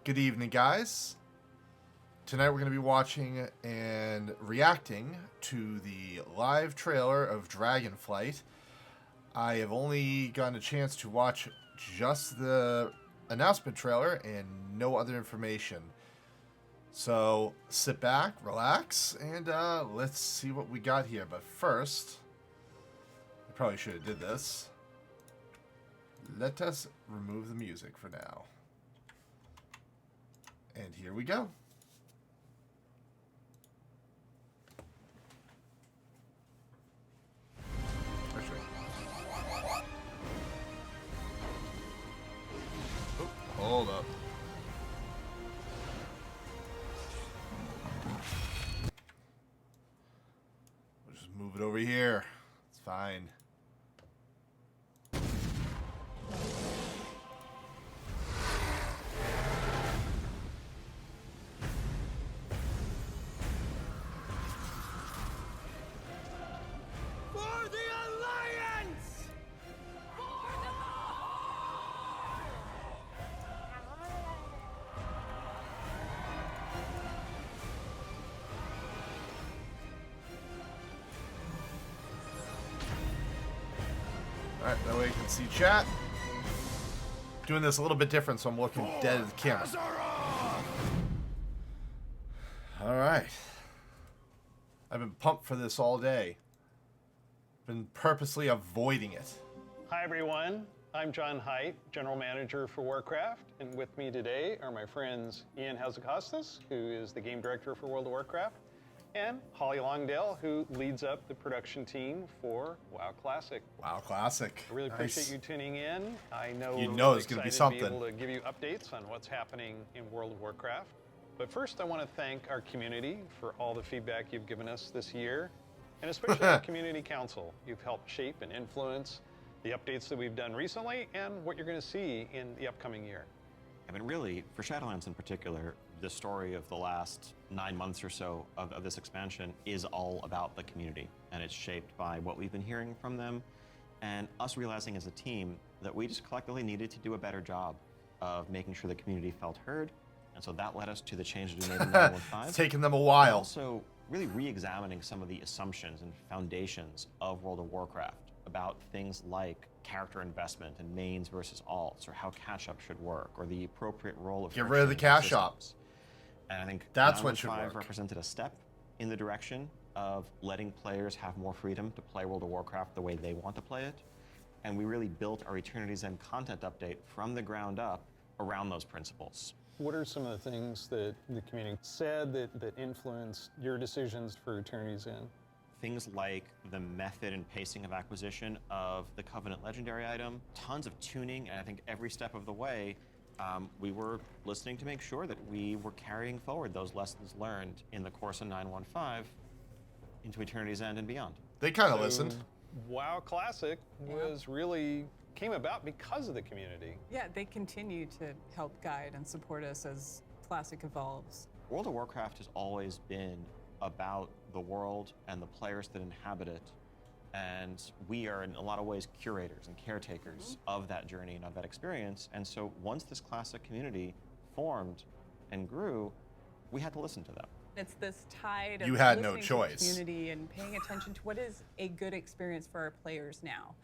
Good evening, guys. Tonight we're going to be watching and reacting to the live trailer of DragonFlight. I have only gotten a chance to watch just the announcement trailer and no other information. So sit back, relax, and let's see what we got here. But first, I probably should have did this. Let us remove the music for now. And here we go. Oh, hold up. We'll just move it over here. It's fine. Alright, that way you can see chat. Doing this a little bit different, so I'm looking dead at the camera. Alright. I've been pumped for this all day. Been purposely avoiding it. Hi everyone, I'm John Haidt, General Manager for Warcraft, and with me today are my friends Ian Hazzikostas, who is the Game Director for World of Warcraft, and Holly Longdale, who leads up the production team for WoW Classic. WoW Classic. I really appreciate you tuning in. I know it's going to be something. To be able to give you updates on what's happening in World of Warcraft. But first, I want to thank our community for all the feedback you've given us this year, and especially our Community Council. You've helped shape and influence the updates that we've done recently and what you're going to see in the upcoming year. I mean, really, for Shadowlands in particular, the story of the last 9 months or so of this expansion is all about the community, and it's shaped by what we've been hearing from them, and us realizing as a team that we just collectively needed to do a better job of making sure the community felt heard, and so that led us to the changes we made in 915. It's taken them a while. Also, really re-examining some of the assumptions and foundations of World of Warcraft about things like character investment and mains versus alts, or how cash-up should work, or the appropriate role of get rid of the cash-up. And I think that's what should work. Represented a step in the direction of letting players have more freedom to play World of Warcraft the way they want to play it. And we really built our Eternity's End content update from the ground up around those principles. What are some of the things that the community said that influenced your decisions for Eternity's End? Things like the method and pacing of acquisition of the Covenant Legendary item, tons of tuning, and I think every step of the way, we were listening to make sure that we were carrying forward those lessons learned in the course of 915 into Eternity's End and beyond. They kind of listened. WoW Classic came about because of the community. Yeah, they continue to help guide and support us as Classic evolves. World of Warcraft has always been about the world and the players that inhabit it, and we are in a lot of ways curators and caretakers of that journey and of that experience. And so once this Classic community formed and grew, we had to listen to them. It's this tide of you had no listening choice. To the community and paying attention to what is a good experience for our players now.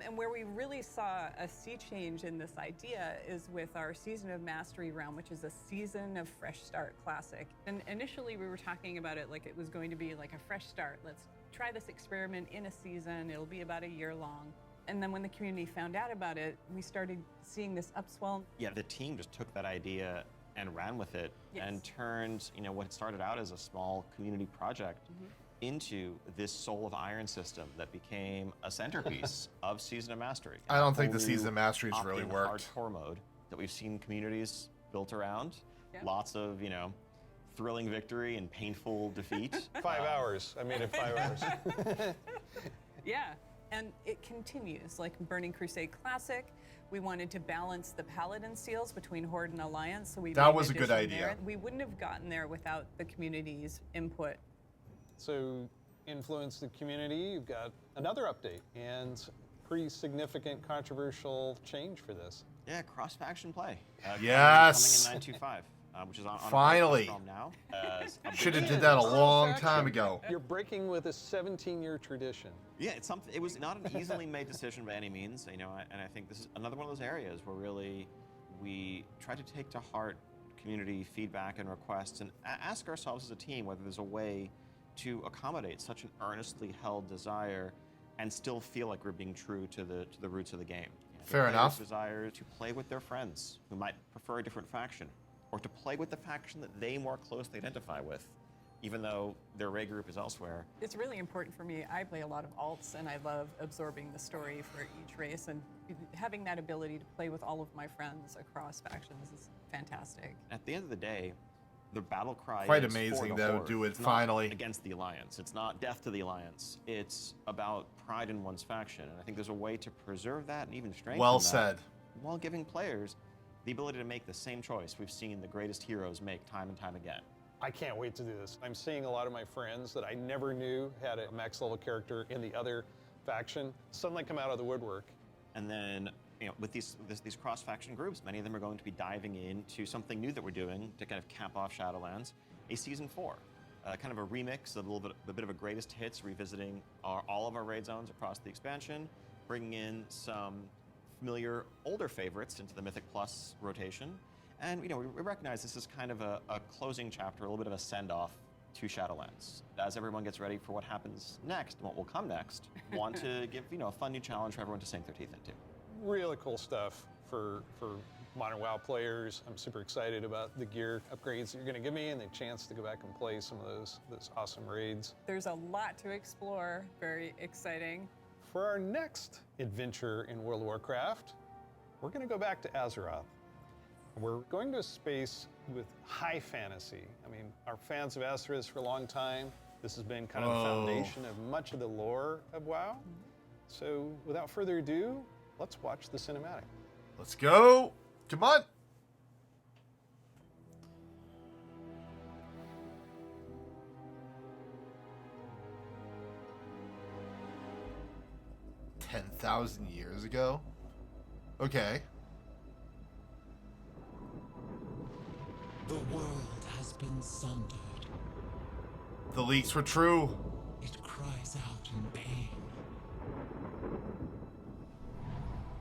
And where we really saw a sea change in this idea is with our Season of Mastery realm, which is a Season of Fresh Start Classic. And initially we were talking about it like it was going to be like a fresh start. Let's try this experiment in a season. It'll be about a year long. And then when the community found out about it, we started seeing this upswell. Yeah, the team just took that idea and ran with it and turned, what had started out as a small community project into this Soul of Iron system that became a centerpiece of Season of Mastery. I don't think the Season of Mastery's really worked. Hardcore mode that we've seen communities built around. Yeah. Lots of, thrilling victory and painful defeat. 5 hours. I made it 5 hours. Yeah, and it continues. Like Burning Crusade Classic, we wanted to balance the Paladin seals between Horde and Alliance, so that was a good idea. There. We wouldn't have gotten there without the community's input. So, influence the community, you've got another update, and pretty significant controversial change for this. Yeah, cross-faction play. Yes! Coming in 925, which is on Finally. platform now. Should have did that a long time ago. You're breaking with a 17-year tradition. Yeah, it's something. It was not an easily made decision by any means, you know. And I think this is another one of those areas where really we try to take to heart community feedback and requests and ask ourselves as a team whether there's a way to accommodate such an earnestly held desire and still feel like we're being true to the roots of the game. You know, Fair enough. Desire to play with their friends who might prefer a different faction, or to play with the faction that they more closely identify with, even though their raid group is elsewhere. It's really important for me. I play a lot of alts, and I love absorbing the story for each race, and having that ability to play with all of my friends across factions is fantastic. At the end of the day, the battle cry Quite is amazing, for the though, Horde. do it It's not finally. against the Alliance. It's not death to the Alliance. It's about pride in one's faction. And I think there's a way to preserve that and even strengthen Well that said. while giving players the ability to make the same choice we've seen the greatest heroes make time and time again. I can't wait to do this. I'm seeing a lot of my friends that I never knew had a max level character in the other faction suddenly come out of the woodwork. And then, you know, with these cross-faction groups, many of them are going to be diving into something new that we're doing to kind of cap off Shadowlands, a Season 4. Kind of a remix, a bit of a greatest hits, revisiting all of our raid zones across the expansion, bringing in some familiar older favorites into the Mythic Plus rotation. And you know, we recognize this is kind of a closing chapter, a little bit of a send-off to Shadowlands. As everyone gets ready for what happens next, what will come next, want to give, you know, a fun new challenge for everyone to sink their teeth into. Really cool stuff for modern WoW players. I'm super excited about the gear upgrades that you're going to give me and the chance to go back and play some of those awesome raids. There's a lot to explore. Very exciting. For our next adventure in World of Warcraft, we're going to go back to Azeroth. We're going to a space with high fantasy. I mean, our fans have asked for this for a long time. This has been kind of the foundation of much of the lore of WoW. So without further ado, let's watch the cinematic. Let's go. Come on. $10,000 years ago? Okay. The world has been sundered. The leaks were true. It cries out in pain.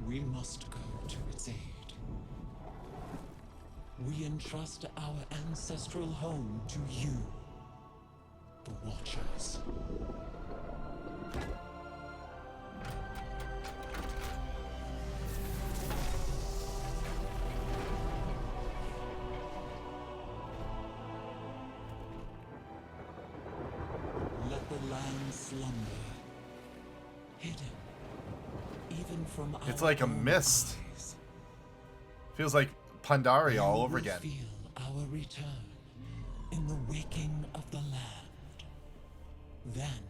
We must go to its aid. We entrust our ancestral home to you, the Watchers. Let the land slumber, hidden, even from It's our like a own mist. eyes. Feels like Pandaria all over You will again. feel our return in the waking of the land. Then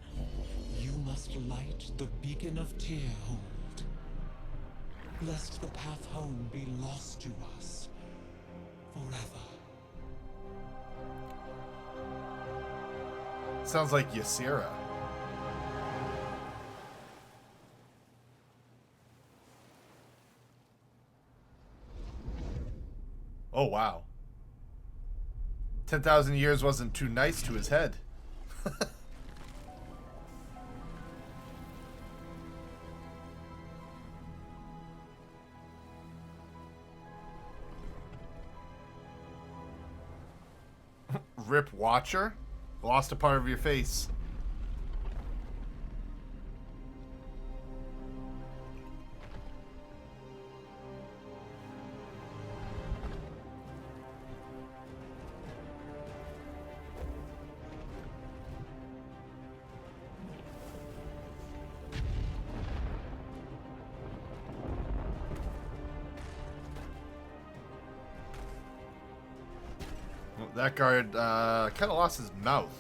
you must light the beacon of Tearhold, lest the path home be lost to us forever. Sounds like Ysera. Oh, wow. 10,000 years wasn't too nice to his head. Rip Watcher? Lost a part of your face. Well, that guard kind of lost his mouth.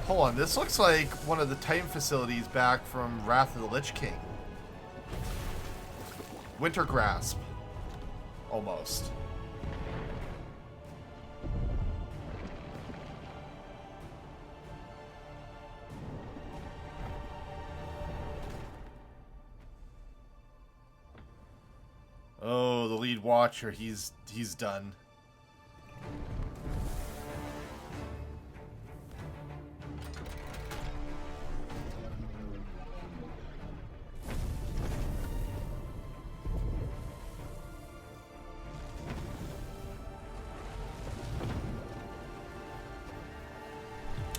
Hold on, this looks like one of the Titan facilities back from Wrath of the Lich King. Winter Grasp. Almost. lead watcher. He's done.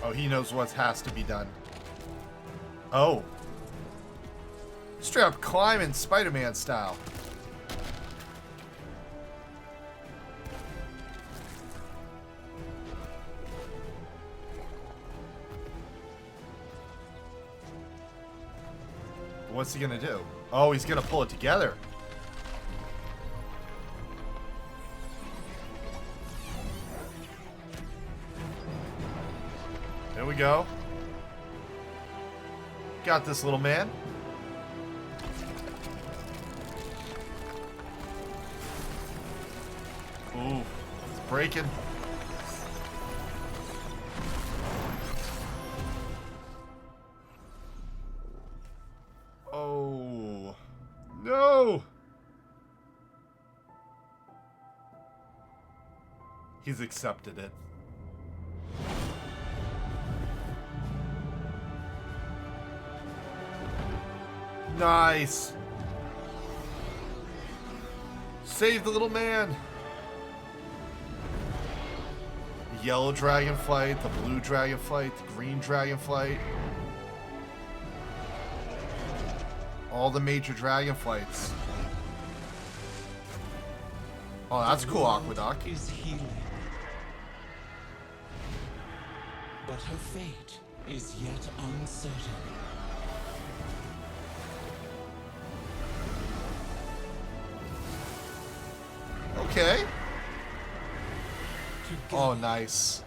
Oh, he knows what has to be done. Oh. Straight up climbing Spider-Man style. What's he gonna do? Oh, he's gonna pull it together. There we go. Got this, little man. Ooh, it's breaking. Oh, no. He's accepted it. Nice. Save the little man. The yellow dragonflight, the blue dragonflight, the green dragonflight. All the major dragonflights. Oh, that's cool, Aqueduct. Is healing. But her fate is yet uncertain. Okay. Together, Oh, nice.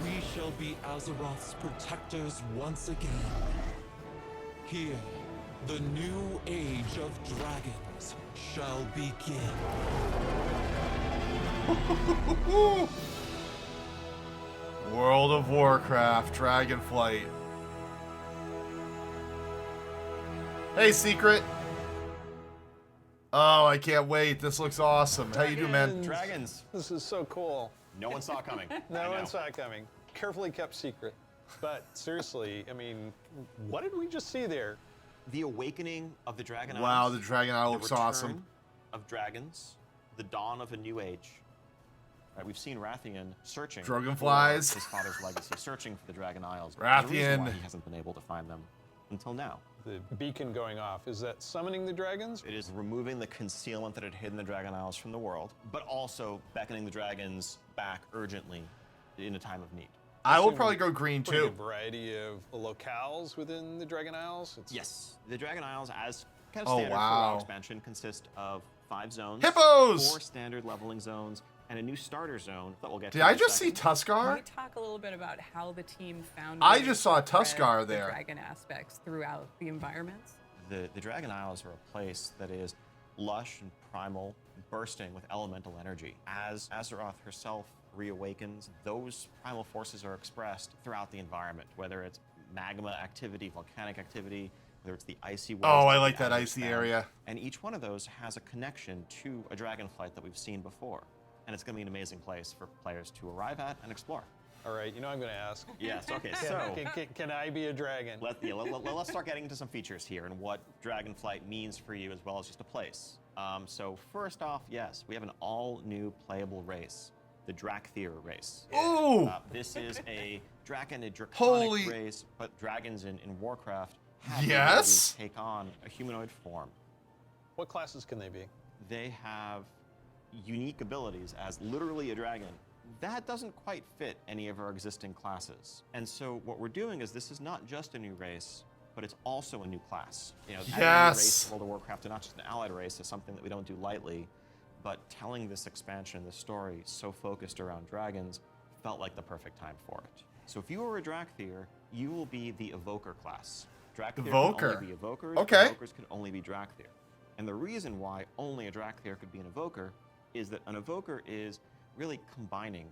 we shall be Azeroth's protectors once again. Here, the new age of dragons shall begin. World of Warcraft, Dragonflight. Hey, Secret. Oh, I can't wait. This looks awesome. How you doing, man? Dragons. This is so cool. No one saw coming. No one saw it coming. Carefully kept secret. But seriously, I mean, what did we just see there? The awakening of the Dragon Isles. Wow, the Dragon Isle looks return awesome. Of dragons, the dawn of a new age. Right, we've seen Rathian searching Dragonflies. for his father's legacy, searching for the Dragon Isles. There's a reason why Rathian. he hasn't been able to find them until now. The beacon going off, is that summoning the dragons? It is removing the concealment that had hidden the Dragon Isles from the world, but also beckoning the dragons back urgently in a time of need. I will Seems probably go green pretty too. good variety of locales within the Dragon Isles. Yes, the Dragon Isles, as kind Oh, of standard for wow. WoW expansion, consist of 5 zones, Hippos! 4 standard leveling zones, and a new starter zone that we'll get to Did in I a just see second. Can Tuskar? we talk a little bit about how the team found I ways just saw to spread Tuskar the there. dragon aspects throughout the environments? The Dragon Isles are a place that is lush and primal, bursting with elemental energy. As Azeroth herself reawakens, those primal forces are expressed throughout the environment, whether it's magma activity, volcanic activity, whether it's the icy worlds. Oh, I the like that Azure icy found. area. And each one of those has a connection to a dragonflight that we've seen before. And it's going to be an amazing place for players to arrive at and explore. All right, you know I'm going to ask. Yes, okay, so Can I be a dragon? let's start getting into some features here and what Dragonflight means for you as well as just a place. So first off, yes, we have an all-new playable race, the Drakthir race. Ooh! This is a Draken, a draconic Holy- race, but dragons in Warcraft have the Yes? ability to take on a humanoid form. What classes can they be? They have unique abilities as literally a dragon. That doesn't quite fit any of our existing classes. And so what we're doing is this is not just a new race, but it's also a new class. You know, adding a new race to World of Warcraft, and not just an allied race, is something that we don't do lightly. But telling this expansion, this story, so focused around dragons, felt like the perfect time for it. So if you are a Drakthir, you will be the Evoker class. Drakthir Evoker. can only be Evokers, Okay. Evokers can only be Drakthir. And the reason why only a Drakthir could be an Evoker is that an Evoker is really combining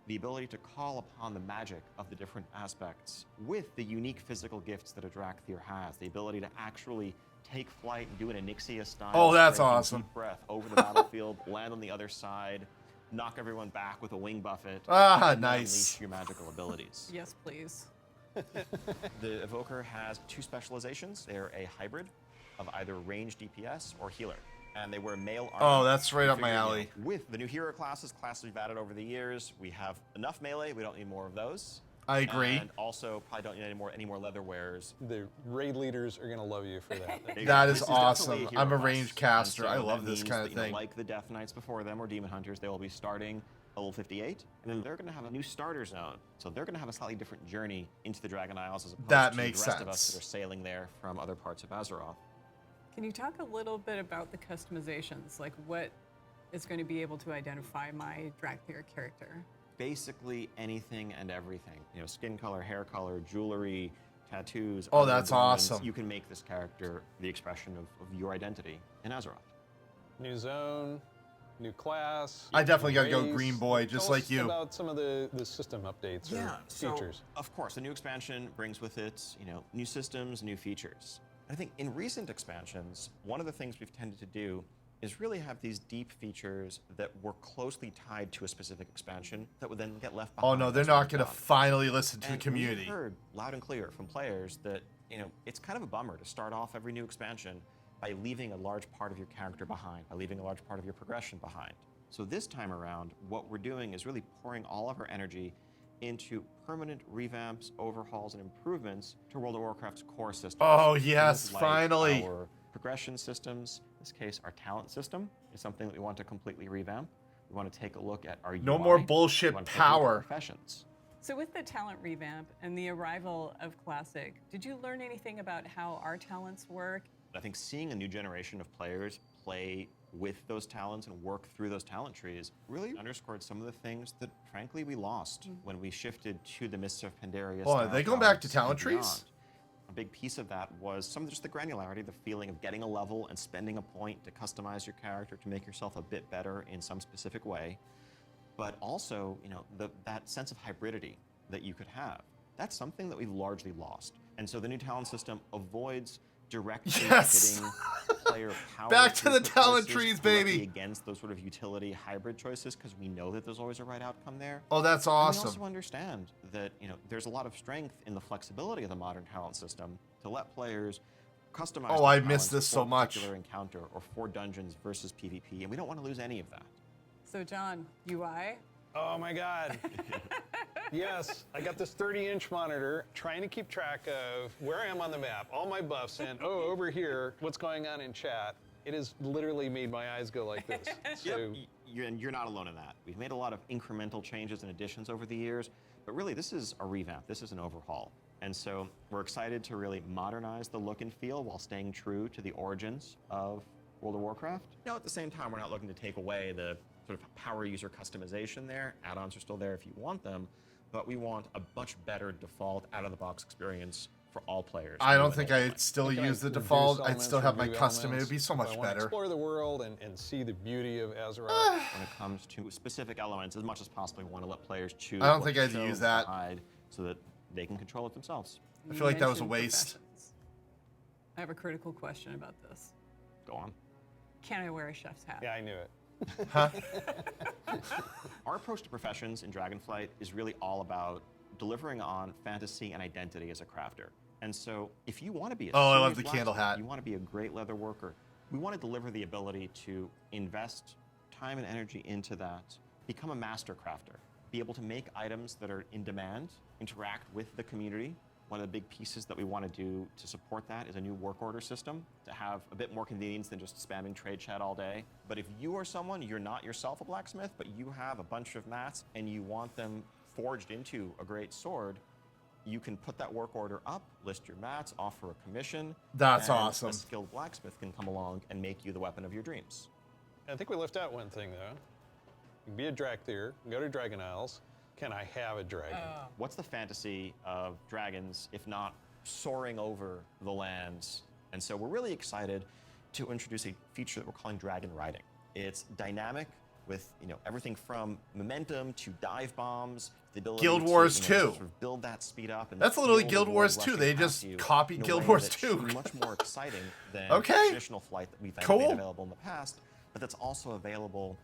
the ability to call upon the magic of the different aspects with the unique physical gifts that a Drakthir has, the ability to actually take flight and do an Onyxia style. Oh, that's taking awesome. Deep breath over the battlefield, land on the other side, knock everyone back with a wing buffet. Ah, and then nice. Unleash your magical abilities. Yes, please. The Evoker has 2 specializations. They're a hybrid of either range DPS or healer. And they wear male armor. Oh, that's right We up my figured, alley. with the new hero classes we've added over the years, we have enough melee. We don't need more of those. I agree. And also probably don't need any more leather wearers. The raid leaders are going to love you for that. That This is definitely awesome. hero I'm a class. ranged caster. And so I love that this means kind of that, you know, thing. like the Death Knights before them or Demon Hunters, they will be starting at level 58, and then they're going to have a new starter zone. So they're going to have a slightly different journey into the Dragon Isles as opposed That to makes the rest of us sense. that are sailing there from other parts of Azeroth. Can you talk a little bit about the customizations? Like what is going to be able to identify my Dracthyr character? Basically anything and everything. You know, skin color, hair color, jewelry, tattoos. Oh, other that's adornments. awesome. You can make this character the expression of your identity in Azeroth. New zone, new class. I definitely gotta go race. green boy, just Tell like us you. about some of the system updates or features. Of course, the new expansion brings with it, you know, new systems, new features. I think in recent expansions, one of the things we've tended to do is really have these deep features that were closely tied to a specific expansion that would then get left behind. Oh no, they're as not we've gonna gone. finally listen to the And community. we've heard loud and clear from players that, you know, it's kind of a bummer to start off every new expansion by leaving a large part of your character behind, by leaving a large part of your progression behind. So this time around, what we're doing is really pouring all of our energy into permanent revamps, overhauls, and improvements to World of Warcraft's core systems. Oh, yes, Things like finally. Our progression systems, in this case, our talent system is something that we want to completely revamp. We want to take a look at our No UI. more We bullshit want to take a look at power. professions. So with the talent revamp and the arrival of Classic, did you learn anything about how our talents work? I think seeing a new generation of players play with those talents and work through those talent trees really underscored some of the things that, frankly, we lost when we shifted to the Mists of Pandaria. Oh, are style they going back to talents talent and beyond. trees? A big piece of that was some of just the granularity, the feeling of getting a level and spending a point to customize your character to make yourself a bit better in some specific way. But also, you know, that sense of hybridity that you could have. That's something that we've largely lost. And so the new talent system avoids directly Yes! pitting player power Back to the throughput talent choices trees, directly baby! against those sort of utility hybrid choices, because we know that there's always a right outcome there. Oh, that's And we awesome. also understand that, you know, there's a lot of strength in the flexibility of the modern talent system to let players customize. Oh, their I miss talents this for so a much. particular encounter or for dungeons versus PvP, and we don't want to lose any of that. So John, UI? Oh my God. Yes, I got this 30-inch monitor trying to keep track of where I am on the map, all my buffs, and oh, over here, what's going on in chat. It has literally made my eyes go like this. So, And you're not alone in that. We've made a lot of incremental changes and additions over the years, but really this is a revamp, this is an overhaul. And so we're excited to really modernize the look and feel while staying true to the origins of World of Warcraft. Now, at the same time, we're not looking to take away the sort of power user customization there. Add-ons are still there if you want them, but we want a much better default out-of-the-box experience for all players. I don't new think and I'd old. still I think use the reduce default. I'd elements, still have my remove custom. It elements. would be so If much I wanna better. explore the world and see the beauty of Azeroth. When it comes to specific elements, as much as possible, we want to let players choose. I don't what think to I'd show, use what that. to hide, so that they can control it themselves. I You feel like that was a mentioned waste. professions. I have a critical question about this. Go on. Can I wear a chef's hat? Yeah, I knew it. Our approach to professions in Dragonflight is really all about delivering on fantasy and identity as a crafter. And so if you want to be a Oh, I love serious the candle blacksmith, hat. you want to be a great leather worker, we want to deliver the ability to invest time and energy into that, become a master crafter, be able to make items that are in demand, interact with the community. One of the big pieces that we want to do to support that is a new work order system to have a bit more convenience than just spamming trade chat all day. But if you are someone, you're not yourself a blacksmith, but you have a bunch of mats and you want them forged into a great sword, you can put that work order up, list your mats, offer a commission. That's and awesome. A skilled blacksmith can come along and make you the weapon of your dreams. I think we left out one thing, though. You can be a Dracthyr, go to Dragon Isles. Can I have a dragon? What's the fantasy of dragons if not soaring over the lands? And so we're really excited to introduce a feature that we're calling dragon riding. It's dynamic, with everything from momentum to dive bombs, the ability Guild to, Wars to 2. sort of build that speed up. And That's literally feel the Guild world Wars 2. rushing They past just you copied in a Guild way Wars that's 2. much more exciting than Okay. traditional flight that we've Cool. made available in the past, but that's also available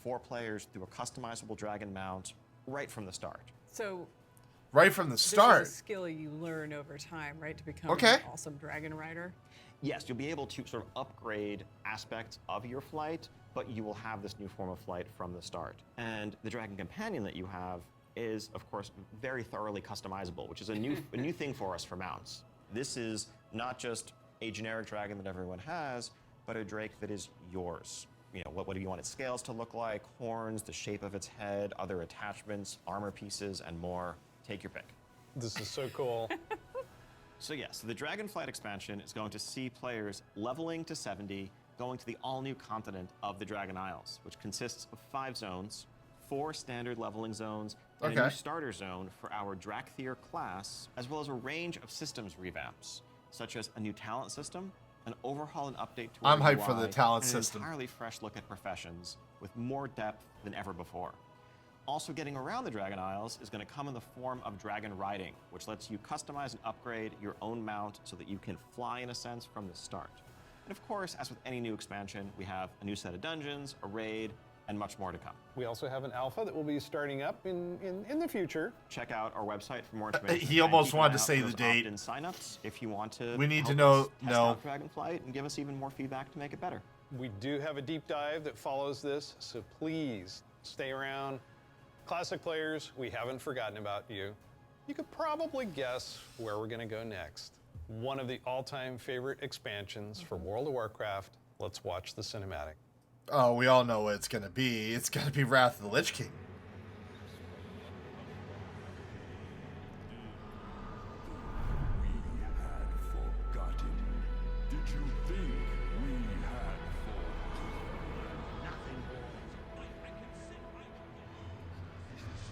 for players through a customizable dragon mount right from the start. So Right from the start. this is a skill you learn over time, right, to become Okay. an awesome dragon rider. Yes, you'll be able to sort of upgrade aspects of your flight, but you will have this new form of flight from the start. And the Dragon Companion that you have is, of course, very thoroughly customizable, which is a new thing for us for mounts. This is not just a generic dragon that everyone has, but a drake that is yours. What do you want its scales to look like, horns, the shape of its head, other attachments, armor pieces, and more. Take your pick. This is so cool. So yes, the DragonFlight expansion is going to see players leveling to 70, going to the all-new continent of the Dragon Isles, which consists of 5 zones, 4 standard leveling zones, and a new starter zone for our Drakthir class, as well as a range of systems revamps, such as a new talent system, an overhaul and update to our I'm hyped for the UI, talent and system. an entirely fresh look at professions with more depth than ever before. Also getting around the Dragon Isles is going to come in the form of dragon riding, which lets you customize and upgrade your own mount so that you can fly in a sense from the start. And of course, as with any new expansion, we have a new set of dungeons, a raid, and much more to come. We also have an alpha that will be starting up in the future. Check out our website for more information. He almost And keep wanted an to eye say out the for those date. opt-in signups if you want to. We need to help know- us test no. out DragonFlight and give us even more feedback to make it better. We do have a deep dive that follows this, so please stay around. Classic players, we haven't forgotten about you. You could probably guess where we're going to go next. One of the all-time favorite expansions for World of Warcraft. Let's watch the cinematic. Oh, we all know what it's going to be. It's going to be Wrath of the Lich King. We had forgotten. Did you think we had forgotten? Nothing, Has just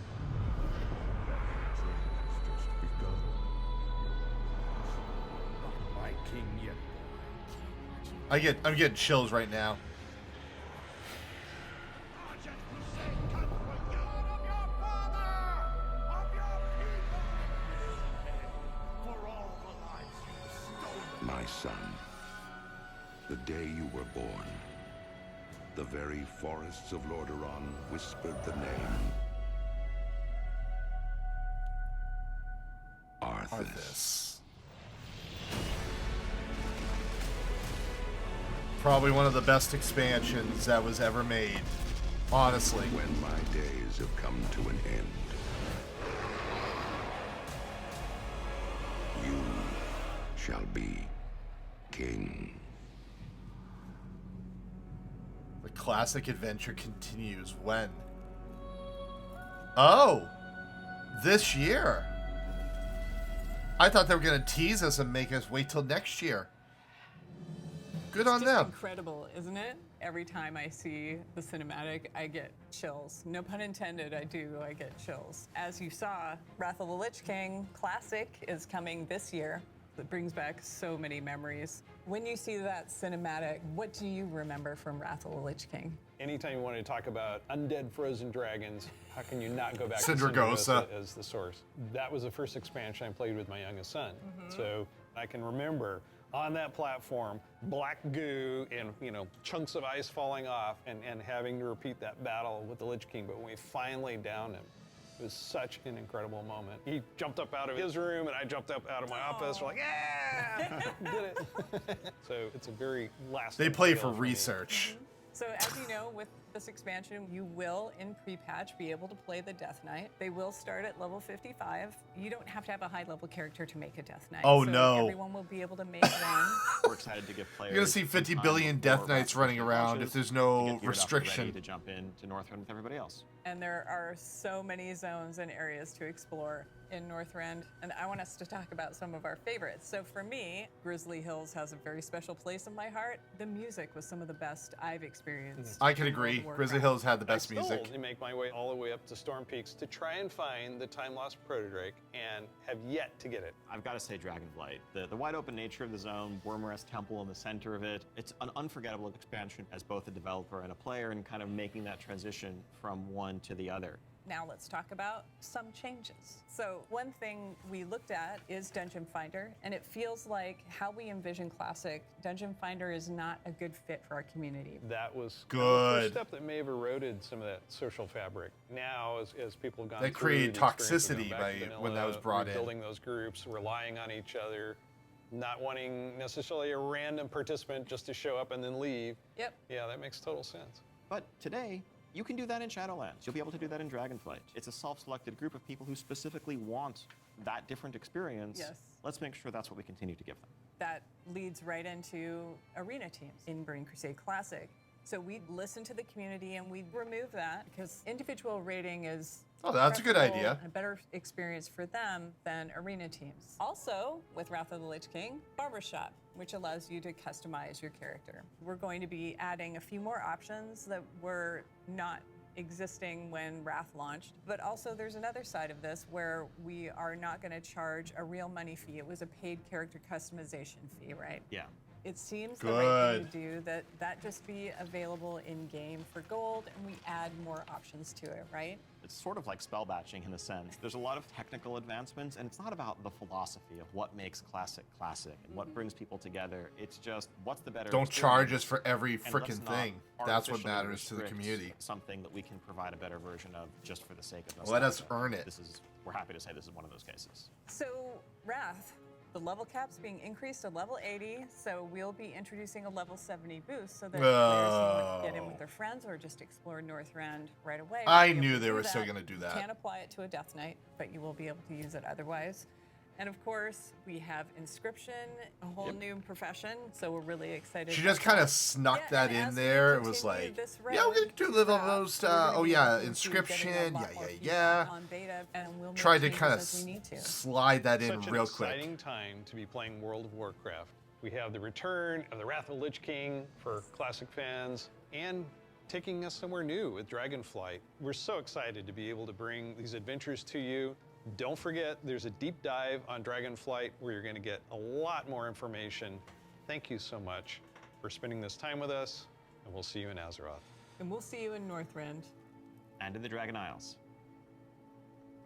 begun. Not my king yet. I'm getting chills right now. My son, the day you were born, the very forests of Lordaeron whispered the name Arthas. Arthas. Probably one of the best expansions that was ever made. Honestly. When my days have come to an end, you shall be king. The classic adventure continues when? Oh! This year! I thought they were going to tease us and make us wait till next year. Good on It's just them. incredible, isn't it? Every time I see the cinematic, I get chills. No pun intended, I get chills. As you saw, Wrath of the Lich King Classic is coming this year. It brings back so many memories. When you see that cinematic, what do you remember from Wrath of the Lich King? Anytime you want to talk about undead frozen dragons, how can you not go back to Sindragosa. Sindragosa as the source? That was the first expansion I played with my youngest son. So I can remember on that platform, black goo and chunks of ice falling off and having to repeat that battle with the Lich King. But when we finally downed him, it was such an incredible moment. He jumped up out of his room and I jumped up out of my office. We're like, yeah, did it. So it's a very lasting. They play feel for me. research. So as you know, with this expansion, you will, in pre-patch, be able to play the Death Knight. They will start at level 55. You don't have to have a high-level character to make a Death Knight. Oh, so no. Everyone will be able to make one. We're excited to give players. You're gonna see 50 billion Death Knights running around if there's no restriction. To jump in to Northrend with everybody else. And there are so many zones and areas to explore. in Northrend, and I want us to talk about some of our favorites. So for me, Grizzly Hills has a very special place in my heart. The music was some of the best I've experienced. I can in World agree. of Warcraft. Grizzly Hills had the best I music. still make my way all the way up to Storm Peaks to try and find the time-lost proto-drake, and have yet to get it. I've got to say DragonFlight. The wide open nature of the zone, Wormrest Temple in the center of it, it's an unforgettable expansion as both a developer and a player, and kind of making that transition from one to the other. Now let's talk about some changes. So one thing we looked at is Dungeon Finder, and it feels like how we envision Classic, Dungeon Finder is not a good fit for our community. That was Good. the first step that may have eroded some of that social fabric. Now, as people have gone That through created the experience of toxicity going back to when that vanilla, was brought in. Building those groups, relying on each other, not wanting necessarily a random participant just to show up and then leave. Yep. Yeah, that makes total sense. But today, you can do that in Shadowlands. You'll be able to do that in DragonFlight. It's a self-selected group of people who specifically want that different experience. Yes. Let's make sure that's what we continue to give them. That leads right into arena teams in Burning Crusade Classic. So we listen to the community and we remove that because individual rating is Oh, that's a good preferable idea. and a better experience for them than arena teams. Also, with Wrath of the Lich King, Barbershop, which allows you to customize your character. We're going to be adding a few more options that were not existing when Wrath launched, but also there's another side of this where we are not going to charge a real money fee. It was a paid character customization fee, right? Yeah. It seems the right thing Good. to do that just be available in-game for gold, and we add more options to it, right? It's sort of like spell batching in a sense. There's a lot of technical advancements, and it's not about the philosophy of what makes Classic classic and what brings people together. It's just what's the better Don't charge us experience, for every and let's freaking not thing. That's what artificially matters to the restrict community. Something that we can provide a better version of just for the sake of Let us nostalgia. earn it. We're happy to say this is one of those cases. So, Wrath, the level cap's being increased to level 80, so we'll be introducing a level 70 boost so that players who want to get in with their friends or just explore Northrend right away. will I be able knew to they do were still that. gonna do You that. can't apply it to a Death Knight, but you will be able to use it otherwise. And of course, we have Inscription, a whole new profession, so we're really excited. She about just kind that. of snuck Yeah, that and in as we there. It was continue like, this yeah, we're gonna road do little throughout, most. we're gonna Oh be yeah, looking to getting a inscription. lot Yeah, more yeah, feedback yeah. on beta, and we'll make Tried to changes kind of as we need to. slide that in Such an real quick. exciting time to be playing World of Warcraft. We have the return of the Wrath of the Lich King for Classic fans, and taking us somewhere new with DragonFlight. We're so excited to be able to bring these adventures to you. Don't forget, there's a deep dive on DragonFlight where you're going to get a lot more information. Thank you so much for spending this time with us, and we'll see you in Azeroth. And we'll see you in Northrend. And in the Dragon Isles.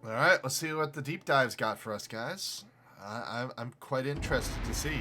All right, let's see what the deep dive's got for us, guys. I'm quite interested to see.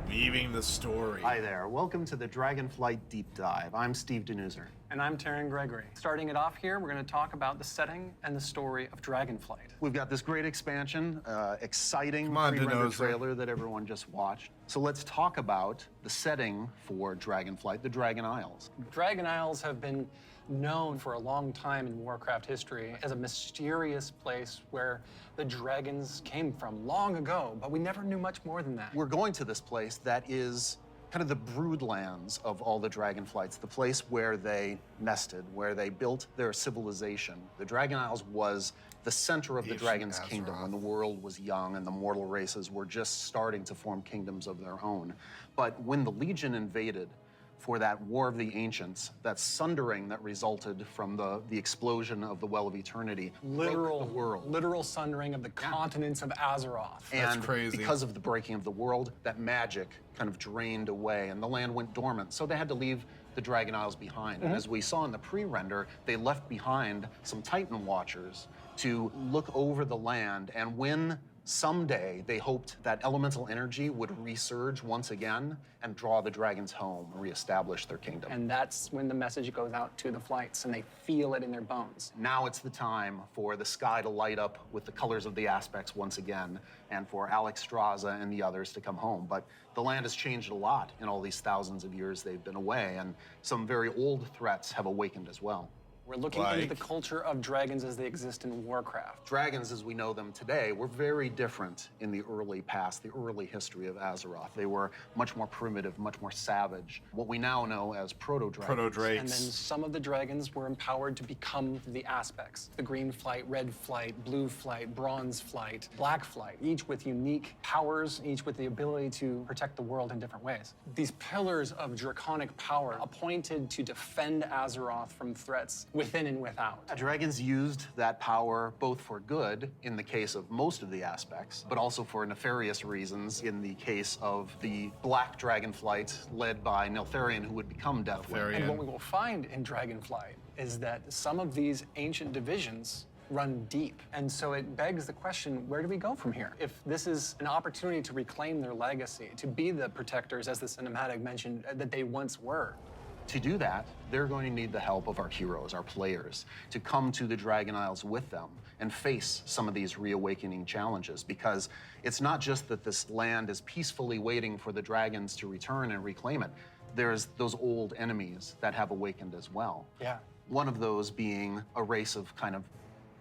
Weaving the story. Hi there. Welcome to the DragonFlight Deep Dive. I'm Steve Denuser. And I'm Taryn Gregory. Starting it off here, we're going to talk about the setting and the story of DragonFlight. We've got this great expansion, exciting Come on, pre-rendered Denuser. trailer that everyone just watched. So let's talk about the setting for DragonFlight, the Dragon Isles. Dragon Isles have been known for a long time in Warcraft history as a mysterious place where the dragons came from long ago, but we never knew much more than that. We're going to this place that is kind of the broodlands of all the Dragonflights, the place where they nested, where they built their civilization. The Dragon Isles was the center of the Ancient Dragon's Azeroth. kingdom when the world was young and the mortal races were just starting to form kingdoms of their own. But when the Legion invaded for that War of the Ancients, that sundering that resulted from the explosion of the Well of Eternity, broke the world. Literal sundering of the continents of Azeroth. That's And crazy. because of the breaking of the world, that magic kind of drained away and the land went dormant. So they had to leave the Dragon Isles behind. And as we saw in the pre-render, they left behind some Titan Watchers to look over the land. And when someday they hoped that elemental energy would resurge once again and draw the dragons home, reestablish their kingdom. And that's when the message goes out to the flights and they feel it in their bones. Now it's the time for the sky to light up with the colors of the aspects once again, and for Alex Straza and the others to come home. But the land has changed a lot in all these thousands of years they've been away, and some very old threats have awakened as well. We're looking into the culture of dragons as they exist in Warcraft. Dragons, as we know them today, were very different in the early past, the early history of Azeroth. They were much more primitive, much more savage. What we now know as proto-dragons. Proto-drakes. And then some of the dragons were empowered to become the aspects. The green flight, red flight, blue flight, bronze flight, black flight, each with unique powers, each with the ability to protect the world in different ways. These pillars of draconic power appointed to defend Azeroth from threats within and without. Dragons used that power both for good, in the case of most of the aspects, but also for nefarious reasons in the case of the black dragonflight led by Neltharion, who would become Deathwing. And what we will find in Dragonflight is that some of these ancient divisions run deep. And so it begs the question, where do we go from here? If this is an opportunity to reclaim their legacy, to be the protectors, as the cinematic mentioned, that they once were. To do that, they're going to need the help of our heroes, our players, to come to the Dragon Isles with them and face some of these reawakening challenges, because it's not just that this land is peacefully waiting for the dragons to return and reclaim it. There's those old enemies that have awakened as well. Yeah. One of those being a race of kind of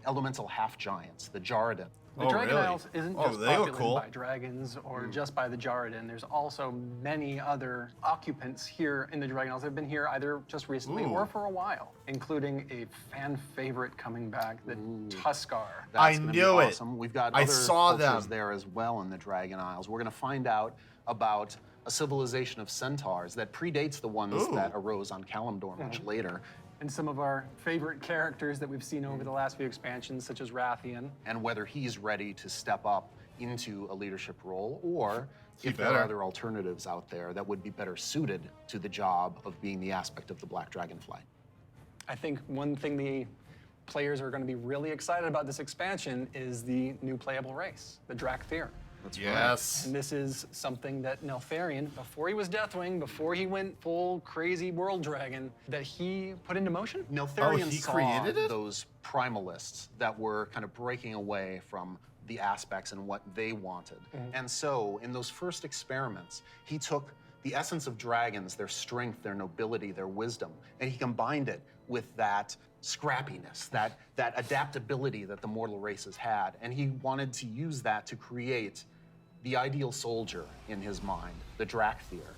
elemental half-giants, the Jarradin. The Dragon Isles isn't just they look populated cool. by dragons or just by the Jarradin. There's also many other occupants here in the Dragon Isles that have been here either just recently or for a while, including a fan favorite coming back, the Tuskar. That's I gonna be knew it. awesome. We've got I other saw cultures them. there as well in the Dragon Isles. We're going to find out about a civilization of centaurs that predates the ones that arose on Kalimdor much later. And some of our favorite characters that we've seen over the last few expansions, such as Rathian. And whether he's ready to step up into a leadership role, or if there better. are other alternatives out there that would be better suited to the job of being the aspect of the black dragonfly. I think one thing the players are going to be really excited about this expansion is the new playable race, the Drakthir. Yes. And this is something that Neltharion, before he was Deathwing, before he went full crazy world dragon, that he put into motion. Neltharion he saw created it? those primalists that were kind of breaking away from the aspects and what they wanted. And so in those first experiments, he took the essence of dragons, their strength, their nobility, their wisdom, and he combined it with that scrappiness, that adaptability that the mortal races had. And he wanted to use that to create the ideal soldier in his mind, the Drakthir.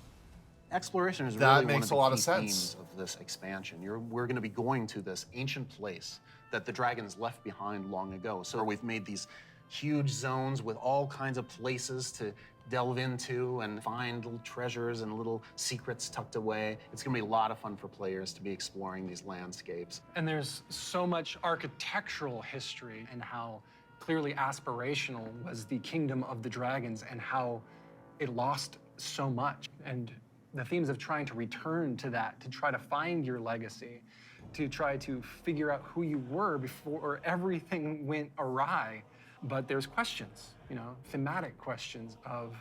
Exploration is That really one makes of the a lot key of sense. themes of this expansion. We're going to be going to this ancient place that the dragons left behind long ago. So we've made these huge zones with all kinds of places to delve into and find little treasures and little secrets tucked away. It's going to be a lot of fun for players to be exploring these landscapes. And there's so much architectural history and how clearly aspirational was the kingdom of the dragons and how it lost so much. And the themes of trying to return to that, to try to find your legacy, to try to figure out who you were before everything went awry. But there's questions, thematic questions of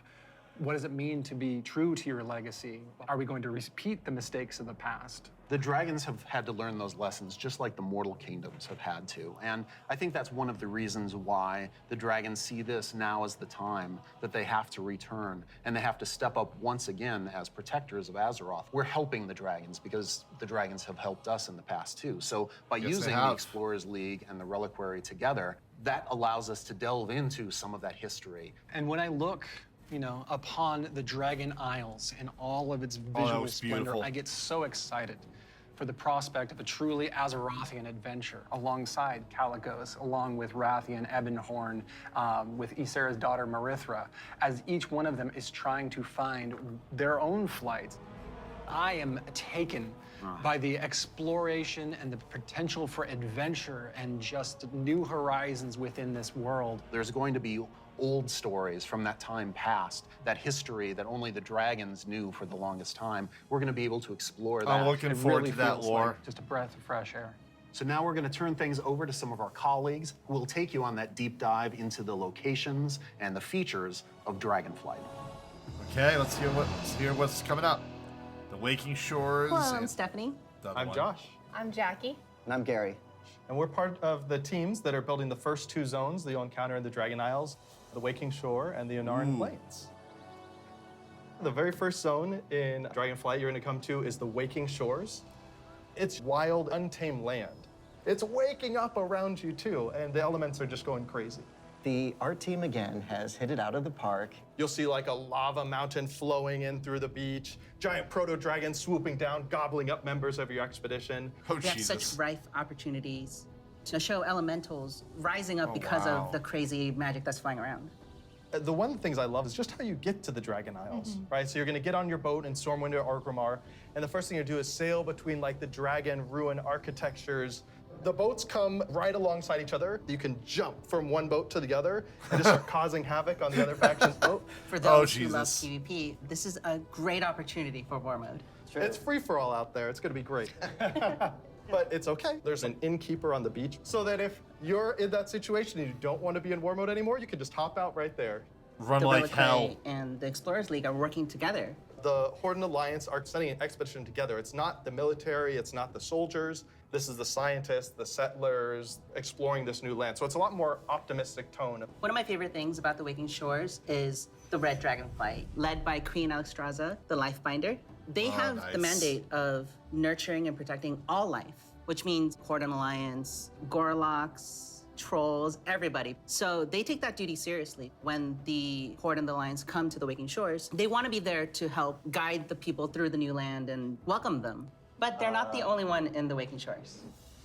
what does it mean to be true to your legacy? Are we going to repeat the mistakes of the past? The dragons have had to learn those lessons just like the mortal kingdoms have had to. And I think that's one of the reasons why the dragons see this now as the time that they have to return and they have to step up once again as protectors of Azeroth. We're helping the dragons because the dragons have helped us in the past too. So by using the Explorers League and the Reliquary together, that allows us to delve into some of that history. And when I look upon the Dragon Isles and all of its visual splendor, beautiful. I get so excited for the prospect of a truly Azerothian adventure alongside Calicos, along with Rathian, Ebonhorn, with Ysera's daughter Marithra, as each one of them is trying to find their own flight. I am taken by the exploration and the potential for adventure and just new horizons within this world. There's going to be old stories from that time past, that history that only the dragons knew for the longest time. We're going to be able to explore that. I'm looking forward really to that feels lore. like just a breath of fresh air. So now we're going to turn things over to some of our colleagues who will take you on that deep dive into the locations and the features of DragonFlight. Okay, let's hear what's coming up. The Waking Shores. Hello, I'm and Stephanie. the other I'm one. Josh, I'm Jackie. And I'm Gary. and we're part of the teams that are building the first two zones that you'll encounter in the Dragon Isles, the Waking Shore and the Onaran Plains. The very first zone in DragonFlight you're going to come to is the Waking Shores. It's wild, untamed land. it's waking up around you too, and the elements are just going crazy. The art team again has hit it out of the park. You'll see like a lava mountain flowing in through the beach, giant proto-dragons swooping down, gobbling up members of your expedition. Oh, We have Jesus. such rife opportunities to show elementals rising up Oh, because wow. of the crazy magic that's flying around. The one of the things I love is just how you get to the Dragon Isles, right? So you're gonna get on your boat in Stormwind or Orgrimmar, and the first thing you do is sail between like the dragon ruin architectures. The boats come right alongside each other. You can jump from one boat to the other and just start causing havoc on the other faction's boat. For Oh, those who love Jesus. PvP, this is a great opportunity for war mode. It's free for all out there. It's gonna be great. But it's okay. There's an innkeeper on the beach, so that if you're in that situation and you don't want to be in war mode anymore, you can just hop out right there. Run The like Reliquary hell. and the Explorers League are working together. The Horde and Alliance are sending an expedition together. It's not the military, it's not the soldiers. This is the scientists, the settlers, exploring this new land. So it's a lot more optimistic tone. One of my favorite things about the Waking Shores is the Red DragonFlight, led by Queen Alexstrasza, the Lifebinder. They have the nice. mandate of nurturing and protecting all life, which means Horde and Alliance, Gorloks, trolls, everybody. So they take that duty seriously. When the Horde and the Alliance come to the Waking Shores, they want to be there to help guide the people through the new land and welcome them. But they're not the only one in the Waking Shores.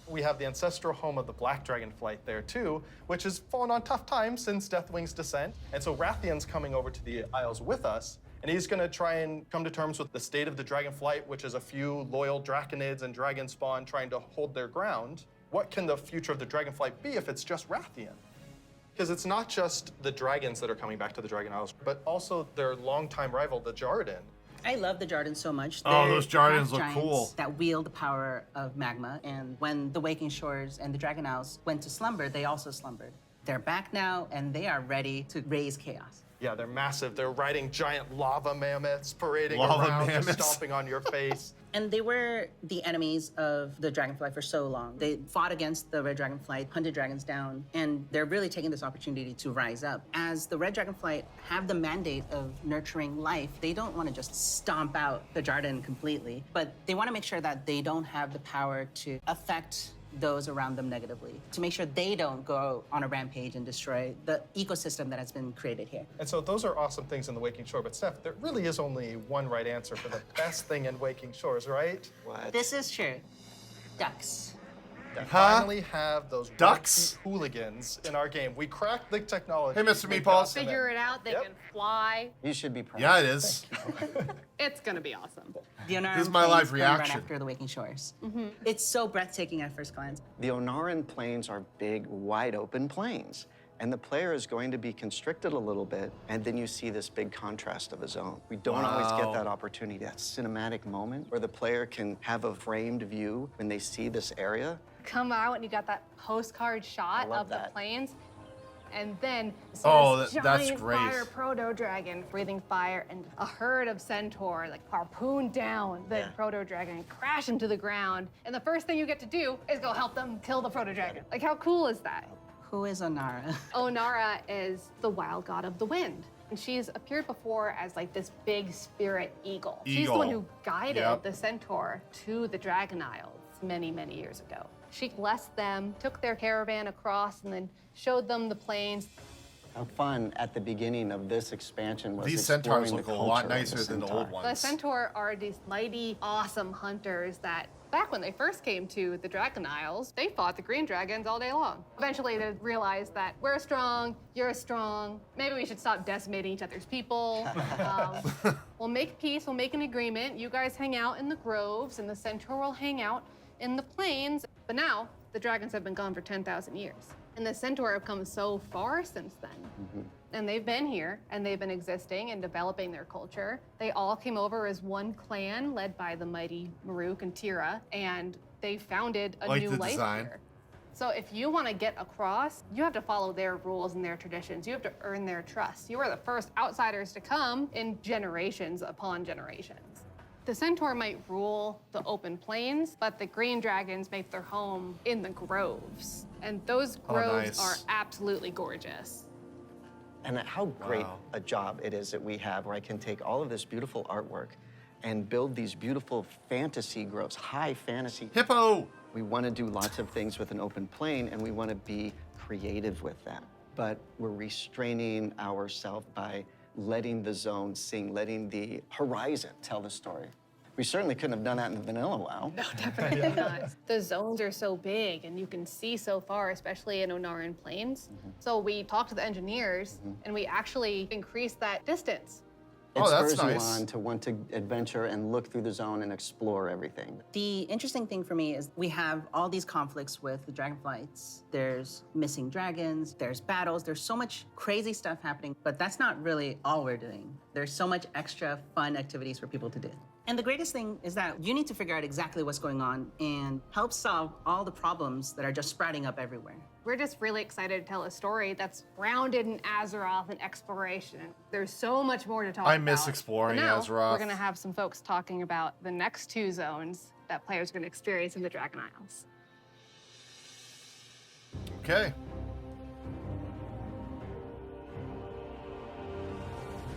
We have the ancestral home of the Black Dragonflight there too, which has fallen on tough times since Deathwing's descent. And so Rathian's coming over to the Isles with us, and he's gonna try and come to terms with the state of the Dragonflight, which is a few loyal Draconids and Dragon Spawn trying to hold their ground. What can the future of the Dragonflight be if it's just Rathian? Because it's not just the dragons that are coming back to the Dragon Isles, but also their longtime rival, the Jarden. I love the Jardins so much. Oh, They're those Jardins half look giants cool. That wield the power of magma. And when the Waking Shores and the Dragon Isles went to slumber, they also slumbered. They're back now, and they are ready to raise chaos. Yeah, they're massive. They're riding giant lava mammoths, parading Lava around, just mammoths. stomping on your face. And they were the enemies of the Dragonfly for so long. They fought against the Red Dragonflight, hunted dragons down, and they're really taking this opportunity to rise up. As the Red Dragonflight have the mandate of nurturing life, they don't want to just stomp out the Jarden completely, but they want to make sure that they don't have the power to affect those around them negatively, to make sure they don't go on a rampage and destroy the ecosystem that has been created here. And so those are awesome things in the Waking Shore. But Steph, there really is only one right answer for the best thing in Waking Shores, right? What? This is true. Ducks. We Huh? finally have those Ducks? rugby hooligans in our game. We cracked the technology. Hey, Mr. We Meatballs. got them Figure in. it out. They Yep. can fly. You should be proud. Yeah, it is. It's gonna be awesome. The Onaran This is my Plains live come right reaction. after the Waking Shores. It's so breathtaking at first glance. The Onaran plains are big, wide open plains. And the player is going to be constricted a little bit, and then you see this big contrast of a zone. We don't always Wow. get that opportunity, that cinematic moment where the player can have a framed view when they see this area. Come out and you got that postcard shot love of the that. plains. And then see Oh, this that's giant great. fire proto-dragon breathing fire and a herd of centaur like harpoon down the proto-dragon and crash into the ground. And the first thing you get to do is go help them kill the proto-dragon. Like how cool is that? Who is Onara? Onara is the wild god of the wind. And she's appeared before as like this big spirit eagle. She's the one Eagle. who guided Yep. the centaur to the Dragon Isles many, many years ago. She blessed them, took their caravan across, and then showed them the plains. How fun at the beginning of this expansion was These centaurs exploring look the a lot culture of nicer than the centaur. old The ones. centaur are these mighty, awesome hunters that back when they first came to the Dragon Isles, they fought the green dragons all day long. Eventually, they realized that we're strong, you're strong. Maybe we should stop decimating each other's people. We'll make peace, we'll make an agreement. You guys hang out in the groves, and the centaur will hang out in the plains. But now, the dragons have been gone for 10,000 years. And the centaur have come so far since then. And they've been here, and they've been existing and developing their culture. They all came over as one clan led by the mighty Maruk and Tira, and they founded a Like new the life design. here. So if you want to get across, you have to follow their rules and their traditions. You have to earn their trust. You are the first outsiders to come in generations upon generations. The centaur might rule the open plains, but the green dragons make their home in the groves. And those groves nice. are absolutely gorgeous. And how great Wow. a job it is that we have where I can take all of this beautiful artwork and build these beautiful fantasy groves, high fantasy. Hippo! We want to do lots of things with an open plain, and we want to be creative with them. But we're restraining ourselves by letting the zone sing, letting the horizon tell the story. We certainly couldn't have done that in the vanilla WoW. No, definitely not. The zones are so big and you can see so far, especially in Onaran Plains. So we talked to the engineers and we actually increased that distance. It Oh, that's spurs you nice. on to want to adventure and look through the zone and explore everything. The interesting thing for me is we have all these conflicts with the dragonflights. There's missing dragons, there's battles, there's so much crazy stuff happening, but that's not really all we're doing. There's so much extra fun activities for people to do. And the greatest thing is that you need to figure out exactly what's going on and help solve all the problems that are just sprouting up everywhere. We're just really excited to tell a story that's grounded in Azeroth and exploration. There's so much more to talk about. I miss exploring But now, Azeroth. We're gonna have some folks talking about the next 2 zones that players are gonna experience in the Dragon Isles. Okay.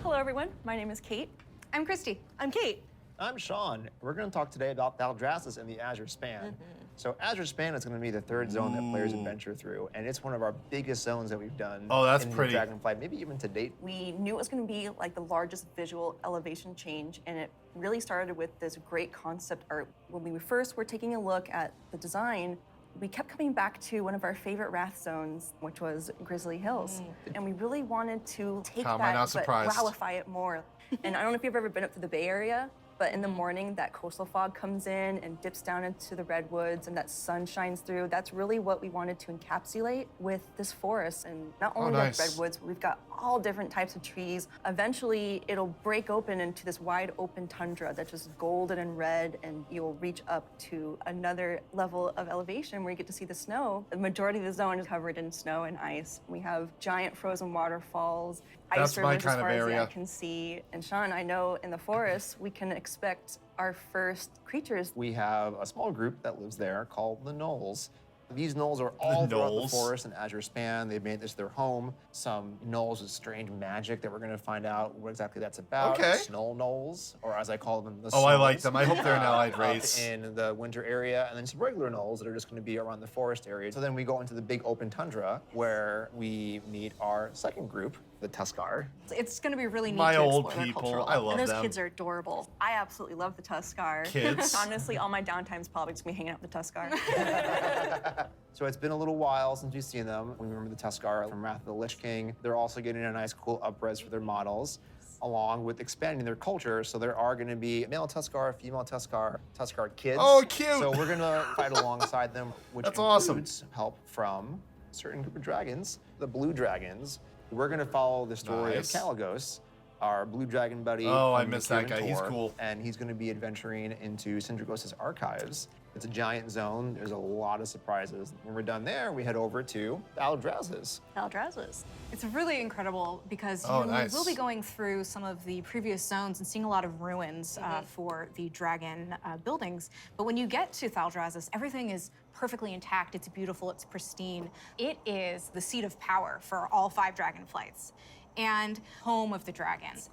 Hello, everyone. My name is Kate. I'm Christy. I'm Kate. I'm Sean. We're going to talk today about Thaldraszus and the Azure Span. So Azure Span is going to be the 3rd zone that players adventure through, and it's one of our biggest zones that we've done Oh, that's in pretty. DragonFlight, maybe even to date. We knew it was going to be like the largest visual elevation change, and it really started with this great concept art. When we first were taking a look at the design, we kept coming back to one of our favorite Wrath zones, which was Grizzly Hills. And we really wanted to take How am I that, not but surprised? wowify it more. And I don't know if you've ever been up to the Bay Area, but in the morning, that coastal fog comes in and dips down into the redwoods and that sun shines through. That's really what we wanted to encapsulate with this forest. And not only nice. the redwoods, but we've got all different types of trees. Eventually, it'll break open into this wide open tundra that's just golden and red, and you'll reach up to another level of elevation where you get to see the snow. The majority of the zone is covered in snow and ice. We have giant frozen waterfalls, That's ice my rivers as kind of far as the area. eye can see. And Sean, I know in the forest, we can expect our first creatures. We have a small group that lives there called the Gnolls. These gnolls are all throughout the Gnolls. forest and Azure Span. They've made this their home. Some gnolls with strange magic that we're going to find out what exactly that's about. Okay. Snow gnolls, or as I call them, the Oh, I like Snolls, them. I hope they're an allied up race. in the winter area, and then some regular gnolls that are just going to be around the forest area. So then we go into the big open tundra where we meet our second group, the Tuskar. It's going to be really neat My to old explore their people. cultural I love And those them. kids are adorable. I absolutely love the Tuskar. Kids? Honestly, all my downtime's probably just me hanging out with the Tuskar. So it's been a little while since we've seen them. We remember the Tuskar from Wrath of the Lich King. They're also getting a nice, cool upres for their models, along with expanding their culture. So there are going to be male Tuskar, female Tuskar, Tuskar kids. Oh, cute! So we're going to fight alongside them, which That's awesome. includes help from a certain group of dragons, the blue dragons. We're going to follow the story Nice. of Caligos, our blue dragon buddy. Oh, I from miss the that guy. Kieran He's Tor, cool. And he's going to be adventuring into Sindragos' archives. It's a giant zone. There's a lot of surprises. When we're done there, we head over to Thaldraszus. Thaldraszus. It's really incredible because Oh, you nice. will be going through some of the previous zones and seeing a lot of ruins for the dragon buildings. But when you get to Thaldraszus, everything is perfectly intact. It's beautiful. It's pristine. It is the seat of power for all 5 dragonflights and home of the dragons.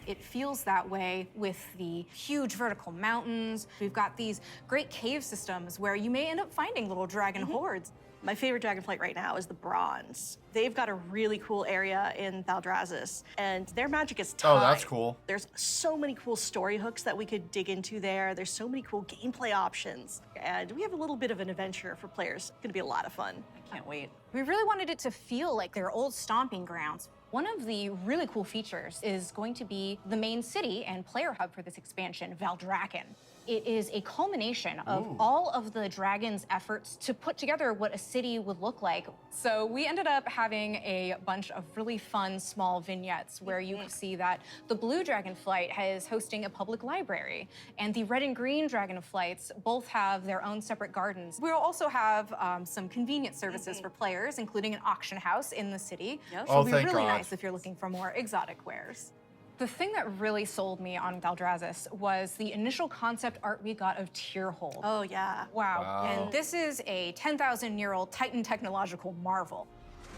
It feels that way with the huge vertical mountains. We've got these great cave systems where you may end up finding little dragon hordes. My favorite dragonflight right now is the Bronze. They've got a really cool area in Thaldraszus, and their magic is time. Oh, that's cool. There's so many cool story hooks that we could dig into there. There's so many cool gameplay options, and we have a little bit of an adventure for players. It's gonna be a lot of fun. Can't wait. We really wanted it to feel like their old stomping grounds. One of the really cool features is going to be the main city and player hub for this expansion, Valdrakken. It is a culmination of all of the dragon's efforts to put together what a city would look like. So we ended up having a bunch of really fun small vignettes where you can see that the blue dragonflight is hosting a public library, and the red and green dragonflights both have their own separate gardens. We'll also have some convenience services for players, including an auction house in the city. Yep. Which Oh, will be thank really God. nice if you're looking for more exotic wares. The thing that really sold me on Thaldraszus was the initial concept art we got of Tierhold. Oh, yeah. Wow. Wow. And this is a 10,000-year-old Titan technological marvel.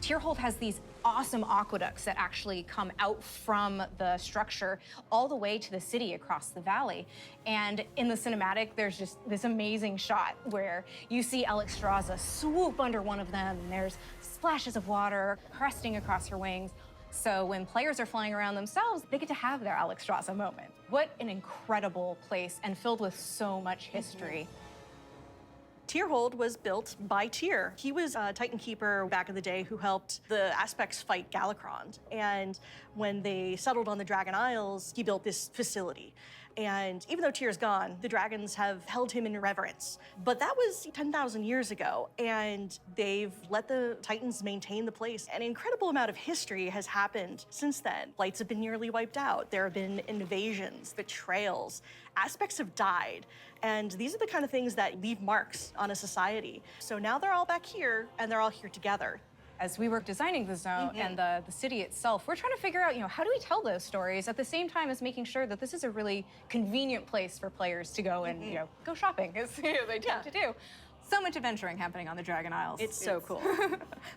Tierhold has these awesome aqueducts that actually come out from the structure all the way to the city across the valley. And in the cinematic, there's just this amazing shot where you see Alexstrasza swoop under one of them, and there's splashes of water cresting across her wings. So when players are flying around themselves, they get to have their Alexstrasza moment. What an incredible place, and filled with so much history. Tierhold was built by Tyr. He was a Titan Keeper back in the day who helped the Aspects fight Galakrond. And when they settled on the Dragon Isles, he built this facility. And even though Tyr's gone, the dragons have held him in reverence. But that was 10,000 years ago, and they've let the Titans maintain the place. An incredible amount of history has happened since then. Lights have been nearly wiped out. There have been invasions, betrayals. Aspects have died. And these are the kind of things that leave marks on a society. So now they're all back here, and they're all here together. As we were designing the zone and the city itself, we're trying to figure out, how do we tell those stories at the same time as making sure that this is a really convenient place for players to go and, go shopping, as they tend to do. So much adventuring happening on the Dragon Isles. It's so cool.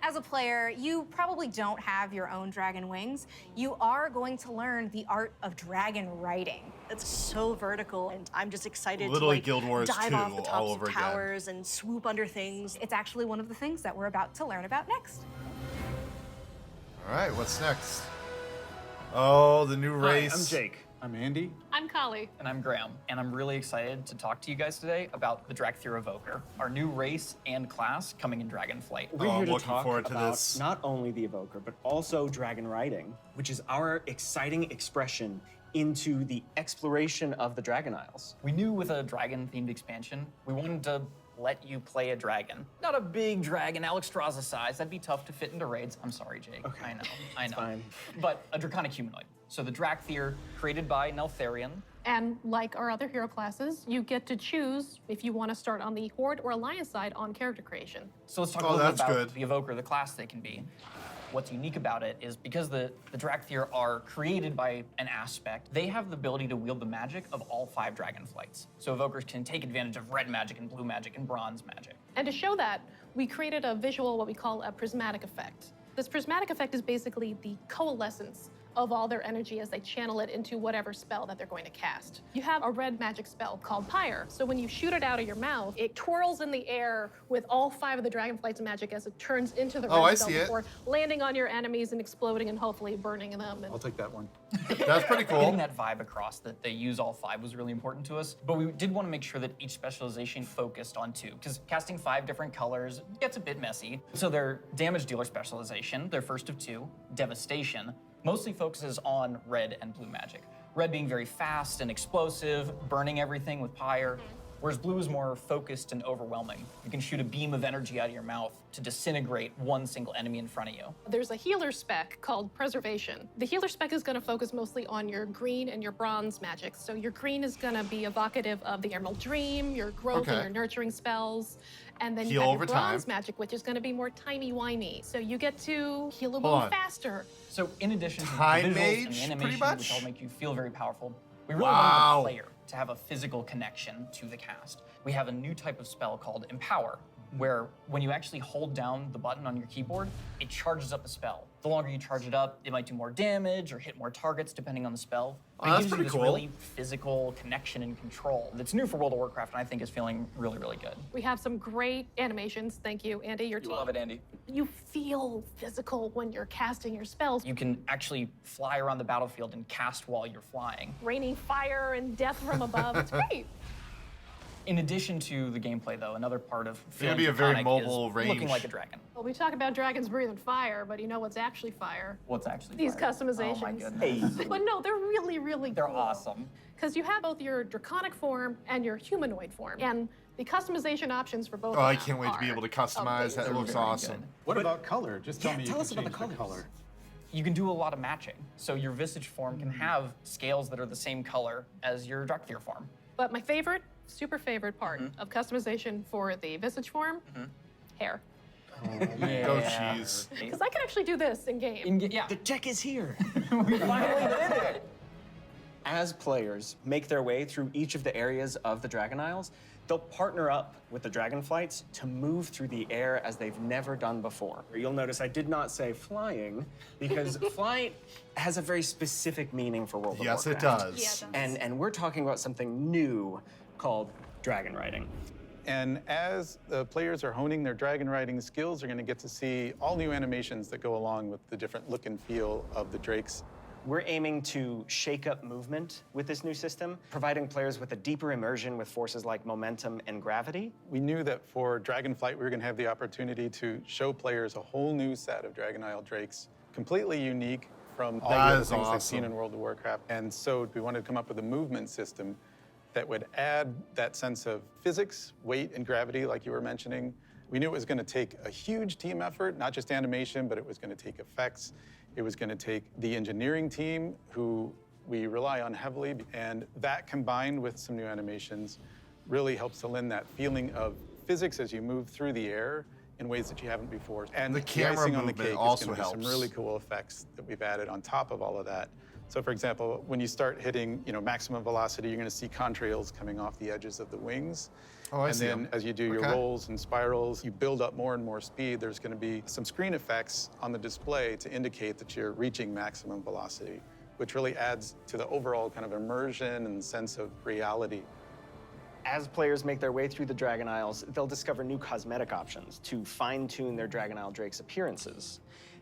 As a player, you probably don't have your own dragon wings. You are going to learn the art of dragon riding. It's so vertical, and I'm just excited Literally to Guild Wars dive 2 off the all tops over of again. towers and swoop under things. It's actually one of the things that we're about to learn about next. All right, what's next? Oh, the new race. Hi, I'm Jake. I'm Andy. I'm Kali. And I'm Graham. And I'm really excited to talk to you guys today about the Dracthyr Evoker, our new race and class coming in DragonFlight. We're here to looking talk forward to about this. not only the Evoker, but also dragon riding, which is our exciting expression into the exploration of the Dragon Isles. We knew with a dragon-themed expansion, we wanted to let you play a dragon. Not a big dragon, Alexstrasza size. That'd be tough to fit into raids. I'm sorry, Jake. Okay. I know. Fine. But a draconic humanoid. So the Dracthyr, created by Neltharion. And like our other hero classes, you get to choose if you want to start on the Horde or Alliance side on character creation. So let's talk a Oh, little bit that's about good. the Evoker, the class they can be. What's unique about it is because the Dracthyr are created by an aspect, they have the ability to wield the magic of all 5 dragonflights. So Evokers can take advantage of red magic and blue magic and bronze magic. And to show that, we created a visual, what we call a prismatic effect. This prismatic effect is basically the coalescence of all their energy as they channel it into whatever spell that they're going to cast. You have a red magic spell called Pyre. So when you shoot it out of your mouth, it twirls in the air with all 5 of the Dragonflight's magic as it turns into the red spell before landing on your enemies and exploding and hopefully burning them. I'll take that one. That's pretty cool. Getting that vibe across that they use all 5 was really important to us, but we did want to make sure that each specialization focused on 2, because casting 5 different colors gets a bit messy. So their damage dealer specialization, their first of 2, Devastation, mostly focuses on red and blue magic. Red being very fast and explosive, burning everything with Pyre, whereas blue is more focused and overwhelming. You can shoot a beam of energy out of your mouth to disintegrate one single enemy in front of you. There's a healer spec called Preservation. The healer spec is going to focus mostly on your green and your bronze magic. So your green is going to be evocative of the Emerald Dream, your growth and your nurturing spells. And then you Heal have over your bronze time. magic, which is going to be more timey-wimey. So you get to heal a Hold little on. faster. So in addition to the Time visuals mage, and the pretty animation, much? which all make you feel very powerful, we really Wow. wanted the player to have a physical connection to the cast. We have a new type of spell called Empower, where when you actually hold down the button on your keyboard, it charges up the spell. The longer you charge it up, it might do more damage or hit more targets depending on the spell. Oh, It that's gives you pretty this cool. really physical connection and control that's new for World of Warcraft, and I think is feeling really, really good. We have some great animations. Thank you, Andy, your team. You love it, Andy. You feel physical when you're casting your spells. You can actually fly around the battlefield and cast while you're flying. Raining fire and death from above. It's great. In addition to the gameplay, though, another part of It's gonna feeling be a very draconic is mobile range. looking like a dragon. Well, we talk about dragons breathing fire, but you know what's actually fire? What's actually These fire? customizations. Oh my goodness. But no, they're really, really They're cool. awesome. Because you have both your draconic form and your humanoid form. And the customization options for both Oh, of I them can't wait to be are able to customize. That They're looks very awesome. good. What about color? Just tell me you tell can us about change the color. You can do a lot of matching. So your Visage form can have scales that are the same color as your Dracthyr form. But my favorite, super favorite part of customization for the visage form, hair. Oh, jeez. Because I can actually do this in game. Yeah. The check is here. We finally did it. As players make their way through each of the areas of the Dragon Isles, they'll partner up with the Dragonflights to move through the air as they've never done before. You'll notice I did not say flying, because flight has a very specific meaning for World of Warcraft. Yes, it does. Yeah, it does. And we're talking about something new called dragon riding. And as the players are honing their dragon riding skills, they're going to get to see all new animations that go along with the different look and feel of the drakes. We're aiming to shake up movement with this new system, providing players with a deeper immersion with forces like momentum and gravity. We knew that for DragonFlight, we were going to have the opportunity to show players a whole new set of Dragon Isle drakes, completely unique from all the other things they've seen in World of Warcraft. And so we wanted to come up with a movement system that would add that sense of physics, weight, and gravity, like you were mentioning. We knew it was going to take a huge team effort, not just animation, but it was going to take effects. It was going to take the engineering team, who we rely on heavily, and that combined with some new animations really helps to lend that feeling of physics as you move through the air in ways that you haven't before. And the camera icing on the movement cake also is going to be helps. some really cool effects that we've added on top of all of that. So, for example, when you start hitting, maximum velocity, you're going to see contrails coming off the edges of the wings. Oh, I and see then 'em. as you do your rolls and spirals, you build up more and more speed. There's going to be some screen effects on the display to indicate that you're reaching maximum velocity, which really adds to the overall kind of immersion and sense of reality. As players make their way through the Dragon Isles, they'll discover new cosmetic options to fine-tune their Dragon Isle Drake's appearances.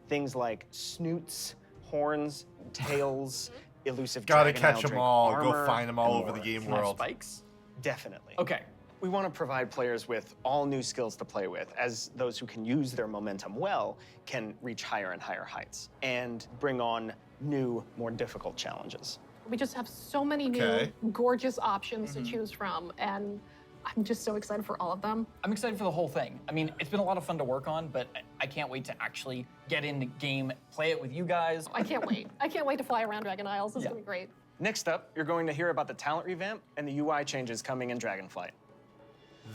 Things like snoots, horns, tails, elusive Gotta Dragon catch Isle 'em Drake all, go armor, find 'em all and over the more. game Can I have world. Spikes? Definitely. Okay. We want to provide players with all new skills to play with, as those who can use their momentum well can reach higher and higher heights and bring on new, more difficult challenges. We just have so many Okay. new gorgeous options to choose from, and I'm just so excited for all of them. I'm excited for the whole thing. I mean, it's been a lot of fun to work on, but I can't wait to actually get into game, play it with you guys. I can't wait. I can't wait to fly around Dragon Isles. It's Yeah. gonna be great. Next up, you're going to hear about the talent revamp and the UI changes coming in DragonFlight.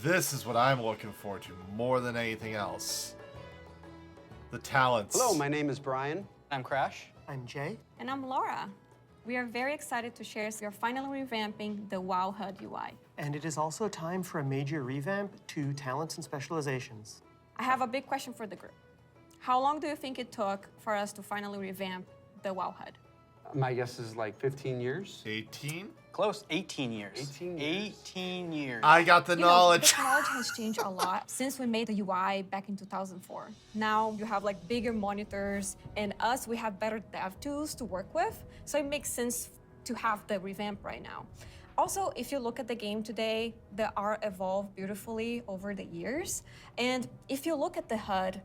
This is what I'm looking forward to more than anything else. The talents. Hello, my name is Brian. I'm Crash. I'm Jay. And I'm Laura. We are very excited to share we are finally revamping the WoW HUD UI. And it is also time for a major revamp to talents and specializations. I have a big question for the group. How long do you think it took for us to finally revamp the WoW HUD? My guess is like 15 years. 18? Close. 18 years. 18 years. 18 years. I got the You know, knowledge. the technology has changed a lot since we made the UI back in 2004. Now you have like bigger monitors, and we have better dev tools to work with. So it makes sense to have the revamp right now. Also, if you look at the game today, the art evolved beautifully over the years. And if you look at the HUD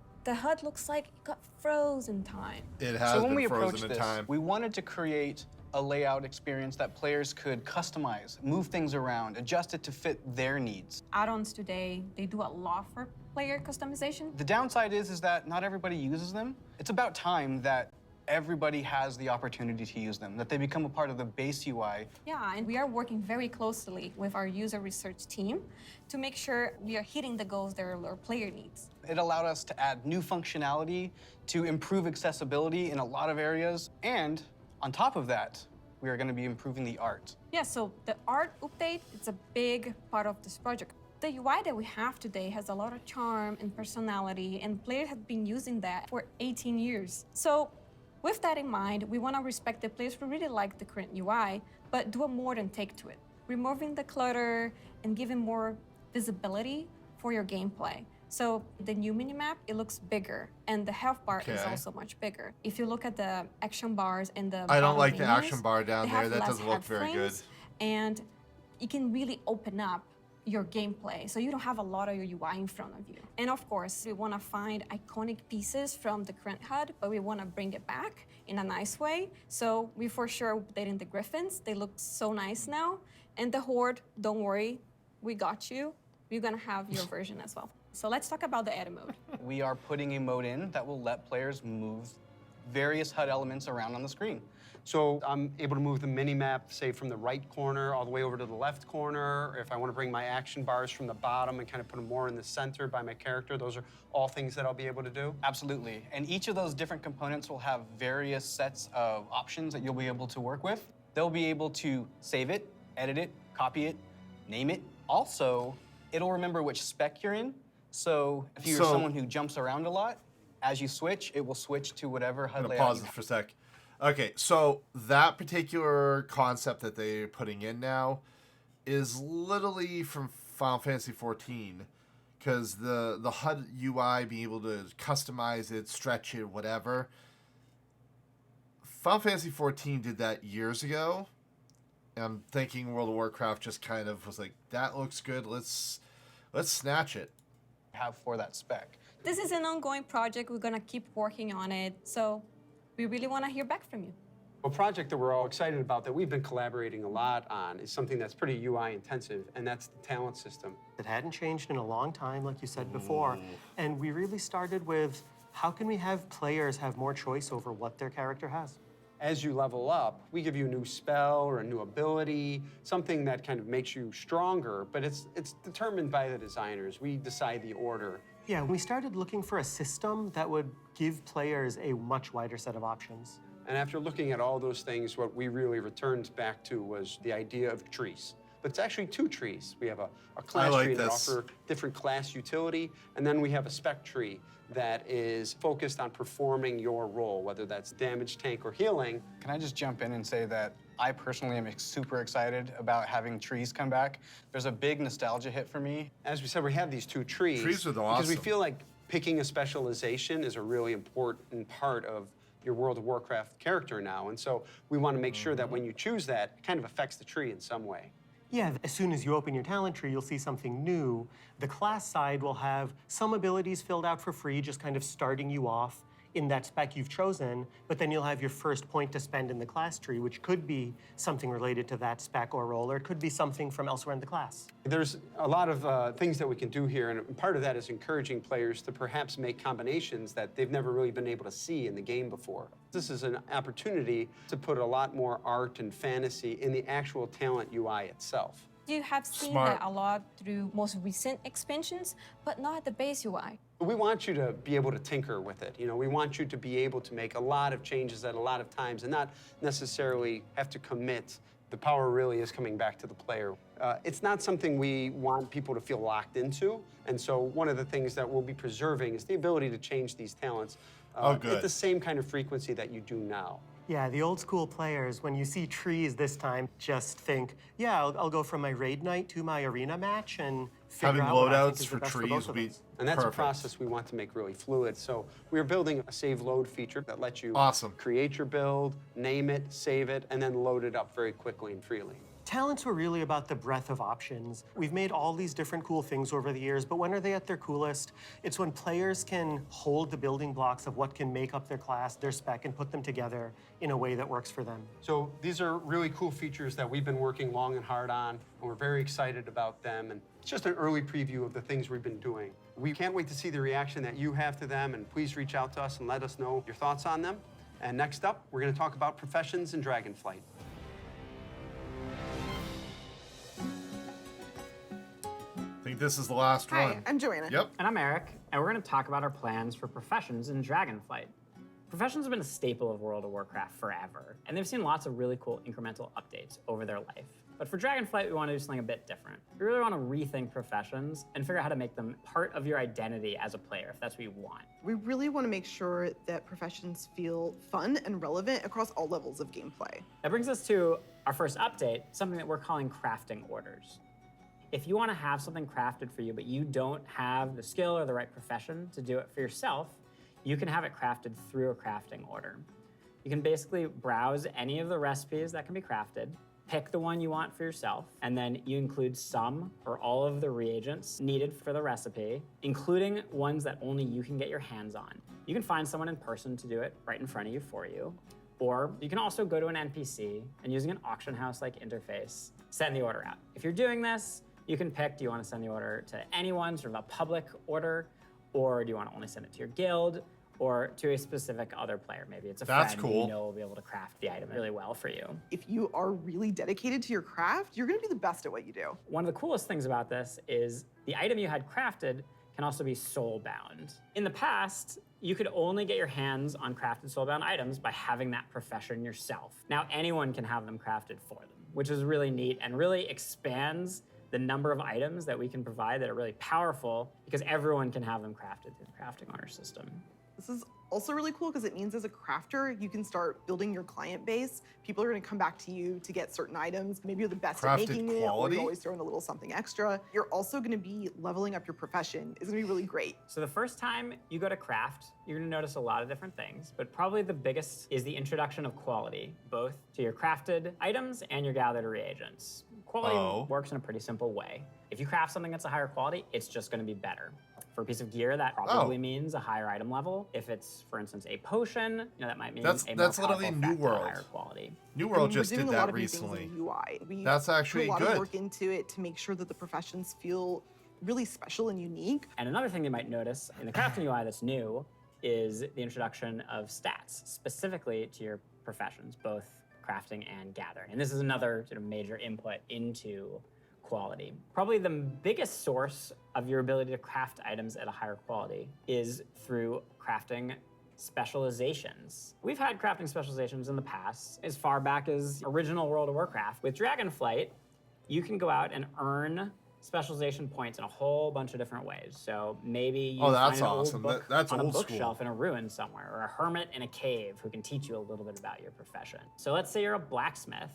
looks like it got frozen in time. It has So when been we frozen approached in this, time. we wanted to create a layout experience that players could customize, move things around, adjust it to fit their needs. Add-ons today, they do a lot for player customization. The downside is that not everybody uses them. It's about time that everybody has the opportunity to use them, that they become a part of the base UI. Yeah, and we are working very closely with our user research team to make sure we are hitting the goals that our player needs. It allowed us to add new functionality, to improve accessibility in a lot of areas, and on top of that, we are going to be improving the art. Yeah, so the art update, it's a big part of this project. The UI that we have today has a lot of charm and personality, and players have been using that for 18 years. So with that in mind, we want to respect the players who really like the current UI, but do a more than take to it, removing the clutter and giving more visibility for your gameplay. So the new minimap, it looks bigger, and the health bar is Okay. also much bigger. If you look at the action bars and the I don't bottom like the menus, action bar down they there. have That less doesn't look head very good. frames, and you can really open up your gameplay, so you don't have a lot of your UI in front of you. And of course, we want to find iconic pieces from the current HUD, but we want to bring it back in a nice way. So we for sure updating the Griffins. They look so nice now. And the Horde, don't worry, we got you. We're gonna have your version as well. So let's talk about the edit mode. We are putting a mode in that will let players move various HUD elements around on the screen. So I'm able to move the mini-map, say, from the right corner all the way over to the left corner. If I want to bring my action bars from the bottom and kind of put them more in the center by my character, those are all things that I'll be able to do? Absolutely. And each of those different components will have various sets of options that you'll be able to work with. they'll be able to save it, edit it, copy it, name it. Also, it'll remember which spec you're in. So if you're someone who jumps around a lot, as you switch, it will switch to whatever HUD I'm gonna layout pause you it have. for a sec. Okay, so that particular concept that they're putting in now is literally from Final Fantasy XIV, because the HUD UI, being able to customize it, stretch it, whatever. Final Fantasy XIV did that years ago, and I'm thinking World of Warcraft just kind of was like, that looks good, let's snatch it. Have for that spec. This is an ongoing project. We're gonna keep working on it. So we really want to hear back from you. A project that we're all excited about that we've been collaborating a lot on is something that's pretty UI intensive, and that's the talent system. It hadn't changed in a long time, like you said before. And we really started with, how can we have players have more choice over what their character has? As you level up, we give you a new spell or a new ability, something that kind of makes you stronger, but it's determined by the designers. We decide the order. Yeah, we started looking for a system that would give players a much wider set of options. And after looking at all those things, what we really returned back to was the idea of trees. But it's actually 2 trees. We have a class tree that offer different class utility, and then we have a spec tree that is focused on performing your role, whether that's damage, tank, or healing. Can I just jump in and say that I personally am super excited about having trees come back. There's a big nostalgia hit for me. As we said, we have these 2 trees. Trees are Because we awesome. feel like picking a specialization is a really important part of your World of Warcraft character now. And so we want to make sure that when you choose that, it kind of affects the tree in some way. Yeah, as soon as you open your talent tree, you'll see something new. The class side will have some abilities filled out for free, just kind of starting you off in that spec you've chosen, but then you'll have your first point to spend in the class tree, which could be something related to that spec or role, or it could be something from elsewhere in the class. There's a lot of things that we can do here, and part of that is encouraging players to perhaps make combinations that they've never really been able to see in the game before. This is an opportunity to put a lot more art and fantasy in the actual talent UI itself. You have seen that a lot through most recent expansions, but not at the base UI. We want you to be able to tinker with it. You know, we want you to be able to make a lot of changes at a lot of times and not necessarily have to commit. The power really is coming back to the player. It's not something we want people to feel locked into, and so one of the things that we'll be preserving is the ability to change these talents at the same kind of frequency that you do now. Yeah, the old school players, when you see trees this time, just think, yeah, I'll go from my raid night to my arena match and figure out what I think is the best for both of us. And that's a process we want to make really fluid. So we're building a save load feature that lets you create your build, name it, save it, and then load it up very quickly and freely. Talents were really about the breadth of options. We've made all these different cool things over the years, but when are they at their coolest? It's when players can hold the building blocks of what can make up their class, their spec, and put them together in a way that works for them. So these are really cool features that we've been working long and hard on, and we're very excited about them. And it's just an early preview of the things we've been doing. We can't wait to see the reaction that you have to them, and please reach out to us and let us know your thoughts on them. And next up, we're going to talk about professions in DragonFlight. I think this is the last one. Hi, I'm Joanna. Yep. And I'm Eric, and we're going to talk about our plans for professions in DragonFlight. Professions have been a staple of World of Warcraft forever, and they've seen lots of really cool incremental updates over their life. But for DragonFlight, we want to do something a bit different. We really want to rethink professions and figure out how to make them part of your identity as a player, if that's what you want. We really want to make sure that professions feel fun and relevant across all levels of gameplay. That brings us to our first update, something that we're calling crafting orders. If you want to have something crafted for you, but you don't have the skill or the right profession to do it for yourself, you can have it crafted through a crafting order. You can basically browse any of the recipes that can be crafted, pick the one you want for yourself, and then you include some or all of the reagents needed for the recipe, including ones that only you can get your hands on. You can find someone in person to do it right in front of you for you, or you can also go to an NPC and using an auction house-like interface, send the order out. If you're doing this, you can pick, do you want to send the order to anyone, sort of a public order, or do you want to only send it to your guild, or to a specific other player? Maybe it's a friend who you know will be able to craft the item really well for you. If you are really dedicated to your craft, you're going to be the best at what you do. One of the coolest things about this is the item you had crafted can also be soul bound. In the past, You could only get your hands on crafted soulbound items by having that profession yourself. Now anyone can have them crafted for them, which is really neat and really expands the number of items that we can provide that are really powerful because everyone can have them crafted through the crafting honor system. This is also really cool because it means as a crafter, you can start building your client base. People are going to come back to you to get certain items. Maybe you're the best at making it, or you're always throwing a little something extra. You're also going to be leveling up your profession. It's going to be really great. So the first time you go to craft, you're going to notice a lot of different things, but probably the biggest is the introduction of quality, both to your crafted items and your gathered reagents. Quality works in a pretty simple way. If you craft something that's a higher quality, it's just going to be better. For a piece of gear, that probably means a higher item level. If it's, for instance, a potion, that might mean that's literally New World. Higher quality. New World just did that recently. That's actually put a lot good. of work into it to make sure that the professions feel really special and unique. And another thing you might notice in the crafting UI that's new is the introduction of stats specifically to your professions, both crafting and gathering. And this is another sort of major input into quality. Probably the biggest source of your ability to craft items at a higher quality is through crafting specializations. We've had crafting specializations in the past, as far back as original World of Warcraft. With DragonFlight, you can go out and earn specialization points in a whole bunch of different ways. So maybe you find an old book on a bookshelf in a ruin somewhere, or a hermit in a cave who can teach you a little bit about your profession. So let's say you're a blacksmith.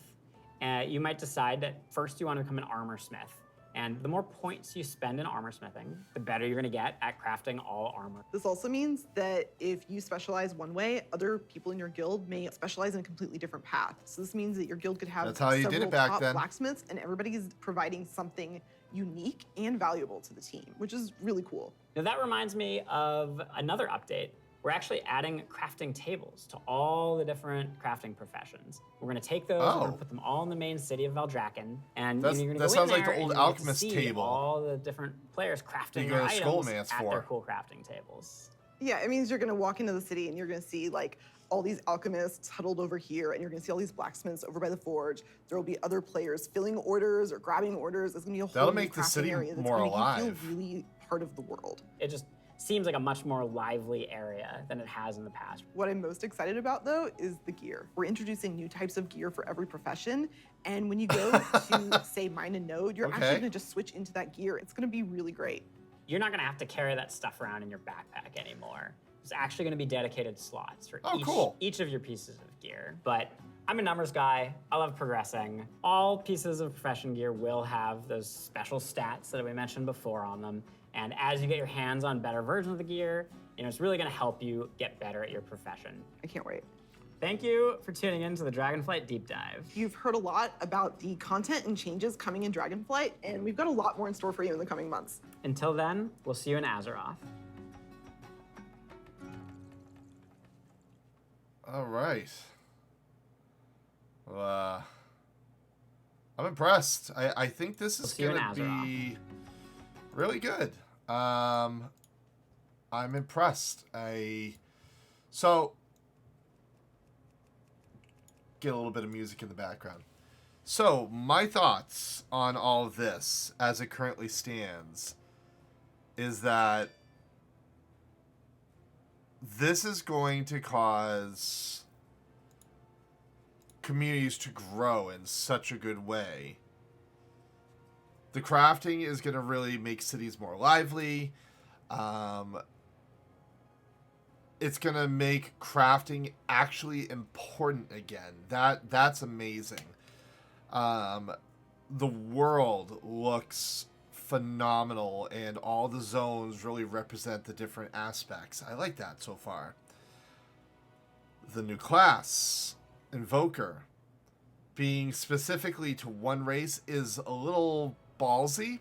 You might decide that first you want to become an armor smith. And the more points you spend in armor smithing, the better you're going to get at crafting all armor. This also means that if you specialize one way, other people in your guild may specialize in a completely different path. So this means that your guild could have several top blacksmiths, and everybody's providing something unique and valuable to the team, which is really cool. Now that reminds me of another update. We're actually adding crafting tables to all the different crafting professions. We're going to take those, we're going to put them all in the main city of Valdrakken, and you're going to go in sounds there like the old and alchemist see table. all the different players crafting their items at their cool crafting tables. Yeah, it means you're going to walk into the city and you're going to see like all these alchemists huddled over here, and you're going to see all these blacksmiths over by the forge. There will be other players filling orders or grabbing orders. It's going to be a whole new crafting area that's going to make you feel really part of the world. It just seems like a much more lively area than it has in the past. What I'm most excited about, though, is the gear. We're introducing new types of gear for every profession, and when you go to, say, mine and node, you're actually going to just switch into that gear. It's going to be really great. You're not going to have to carry that stuff around in your backpack anymore. There's actually going to be dedicated slots for each of your pieces of gear. But I'm a numbers guy. I love progressing. All pieces of profession gear will have those special stats that we mentioned before on them. And as you get your hands on better versions of the gear, it's really going to help you get better at your profession. I can't wait. Thank you for tuning in to the DragonFlight Deep Dive. You've heard a lot about the content and changes coming in DragonFlight, and we've got a lot more in store for you in the coming months. Until then, we'll see you in Azeroth. All right. Well, I'm impressed. I think this is going to be really good. I'm impressed. So get a little bit of music in the background. So my thoughts on all of this as it currently stands is that this is going to cause communities to grow in such a good way. The crafting is going to really make cities more lively. It's going to make crafting actually important again. That's amazing. The world looks phenomenal, and all the zones really represent the different aspects. I like that so far. The new class, Invoker, being specifically to one race is a little ballsy,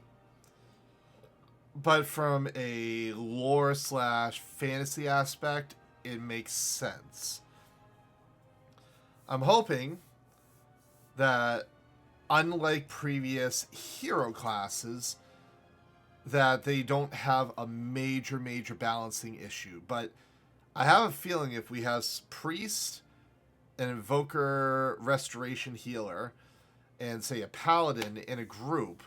but from a lore / fantasy aspect, it makes sense. I'm hoping that, unlike previous hero classes, that they don't have a major balancing issue. But I have a feeling if we have priest, an invoker, restoration healer, and say a paladin in a group,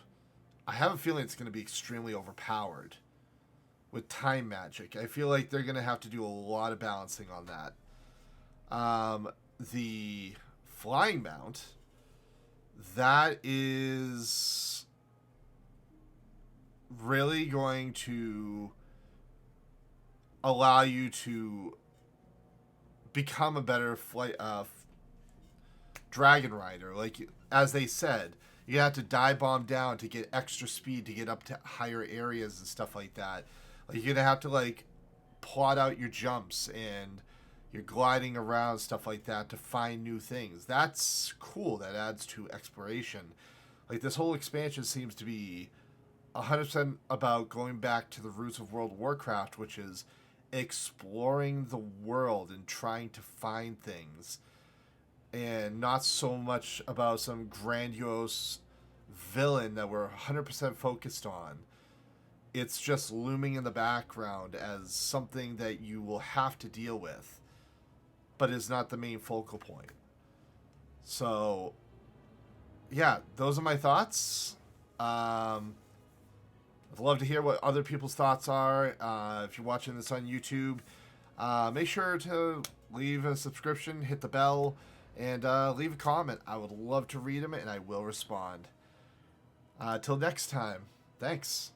I have a feeling it's going to be extremely overpowered. with time magic. I feel like they're going to have to do a lot of balancing on that. The flying mount, that is really going to allow you to become a better flight dragon rider. Like, as they said, you have to dive bomb down to get extra speed to get up to higher areas and stuff like that. Like, you're gonna have to like plot out your jumps and your gliding around, stuff like that, to find new things. That's cool. That adds to exploration. Like, this whole expansion seems to be 100% about going back to the roots of World of Warcraft, which is exploring the world and trying to find things, and not so much about some grandiose villain that we're 100% focused on. It's just looming in the background as something that you will have to deal with, but is not the main focal point. So, yeah, those are my thoughts. I'd love to hear what other people's thoughts are. If you're watching this on YouTube, make sure to leave a subscription, hit the bell, and leave a comment. I would love to read them, and I will respond. Till next time, thanks.